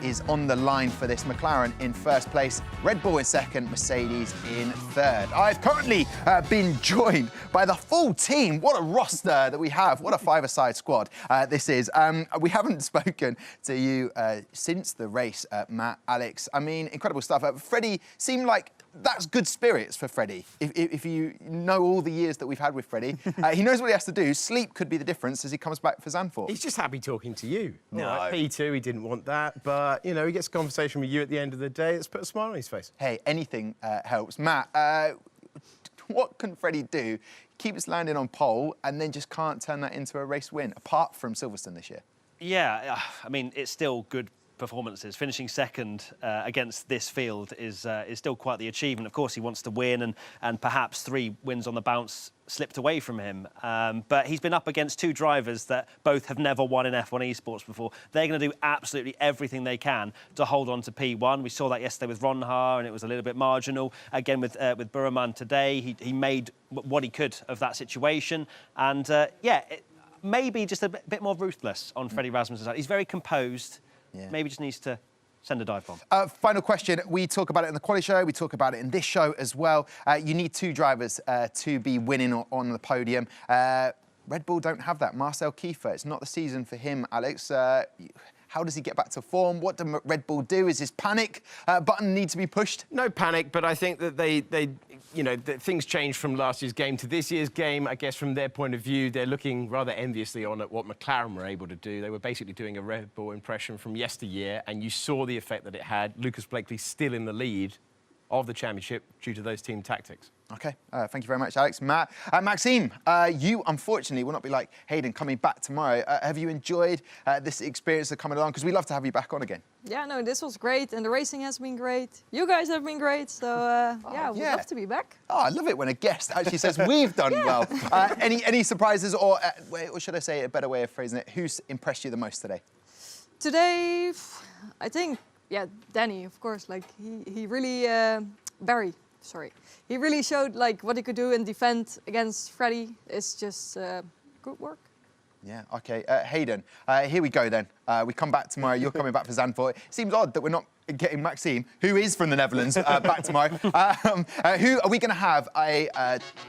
S1: is on the line for this. McLaren in first place, Red Bull in second, Mercedes in third. I've currently been joined by the full team. What a roster that we have. What a five-a-side squad this is. We haven't spoken to you since the race, Matt, Alex. I mean, incredible stuff. Freddie seemed like that's good spirits for Freddie. If you know all the years that we've had with Freddie, he knows what he has to do. Sleep could be the difference as he comes back for Zandvoort.
S2: He's just happy talking to you.
S1: No.
S2: Right? P2, he didn't want that, but, you know, he gets a conversation with you at the end of the day. Let's put a smile on his face.
S1: Hey, anything helps. Matt, what can Freddie do? Keeps landing on pole and then just can't turn that into a race win, apart from Silverstone this year.
S4: Yeah, I mean, it's still good performances. Finishing second against this field is still quite the achievement. Of course, he wants to win, and perhaps 3 wins on the bounce slipped away from him. But he's been up against 2 drivers that both have never won in F1 Esports before. They're going to do absolutely everything they can to hold on to P1. We saw that yesterday with Ronha, and it was a little bit marginal. Again, with Burman today, he made what he could of that situation. And, maybe just a bit more ruthless on Freddie Rasmussen's side. He's very composed. Yeah. Maybe just needs to send a dive bomb.
S1: Final question. We talk about it in the quali show. We talk about it in this show as well. You need 2 drivers to be winning on the podium. Red Bull don't have that. Marcel Kiefer, it's not the season for him, Alex. How does he get back to form? What do Red Bull do? Is his panic button need to be pushed?
S2: No panic, but I think that they that things changed from last year's game to this year's game. I guess from their point of view, they're looking rather enviously on at what McLaren were able to do. They were basically doing a Red Bull impression from yesteryear, and you saw the effect that it had. Lucas Blakely still in the lead of the championship due to those team tactics.
S1: OK, thank you very much, Alex. Matt, Maxime, you unfortunately will not be like Hayden coming back tomorrow. Have you enjoyed this experience of coming along? Because we'd love to have you back on again.
S5: Yeah, no, this was great, and the racing has been great. You guys have been great, so we'd love to be back.
S1: Oh, I love it when a guest actually says we've done well. Any surprises, or should I say a better way of phrasing it? Who's impressed you the most today?
S5: Today, I think, Danny, of course. Like he really Barry. Sorry, he really showed like what he could do and defend against Freddie. It's just good work.
S1: Yeah, OK. Hayden, here we go then. We come back tomorrow. You're coming back for Zandvoort. It seems odd that we're not getting Maxime, who is from the Netherlands, back tomorrow. Who are we going to have a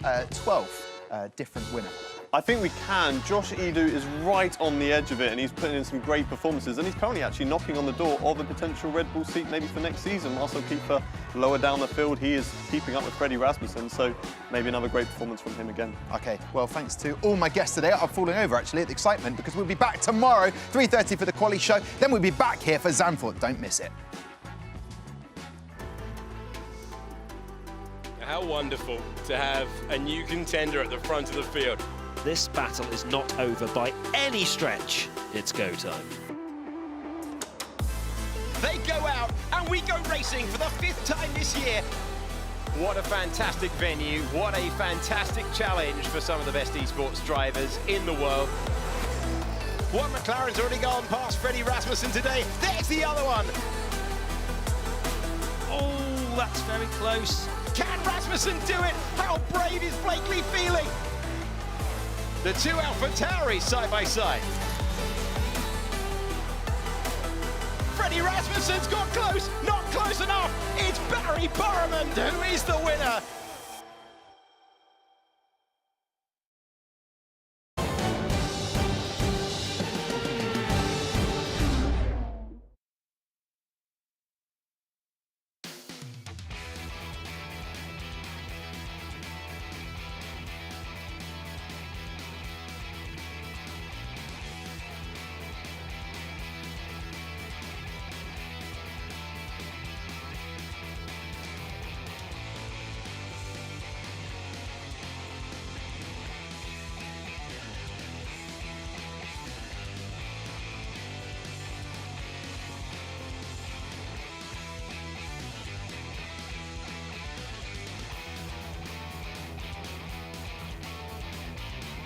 S1: 12th different winner?
S6: I think we can. Josh Edu is right on the edge of it, and he's putting in some great performances, and he's currently actually knocking on the door of a potential Red Bull seat maybe for next season. Marcel Kiefer lower down the field. He is keeping up with Freddie Rasmussen, so maybe another great performance from him again. OK, well, thanks to all my guests today. I'm falling over, actually, at the excitement, because we'll be back tomorrow, 3:30 for the quali show. Then we'll be back here for Zandvoort. Don't miss it.
S2: How wonderful to have a new contender at the front of the field.
S4: This battle is not over by any stretch. It's go time.
S2: They go out and we go racing for the 5th time this year. What a fantastic venue. What a fantastic challenge for some of the best esports drivers in the world. One McLaren's already gone past Freddie Rasmussen today. There's the other one.
S4: Oh, that's very close.
S2: Can Rasmussen do it? How brave is Blakely feeling? The 2 AlphaTauris side by side. Freddie Rasmussen's got close, not close enough. It's Barry Burman who is the winner.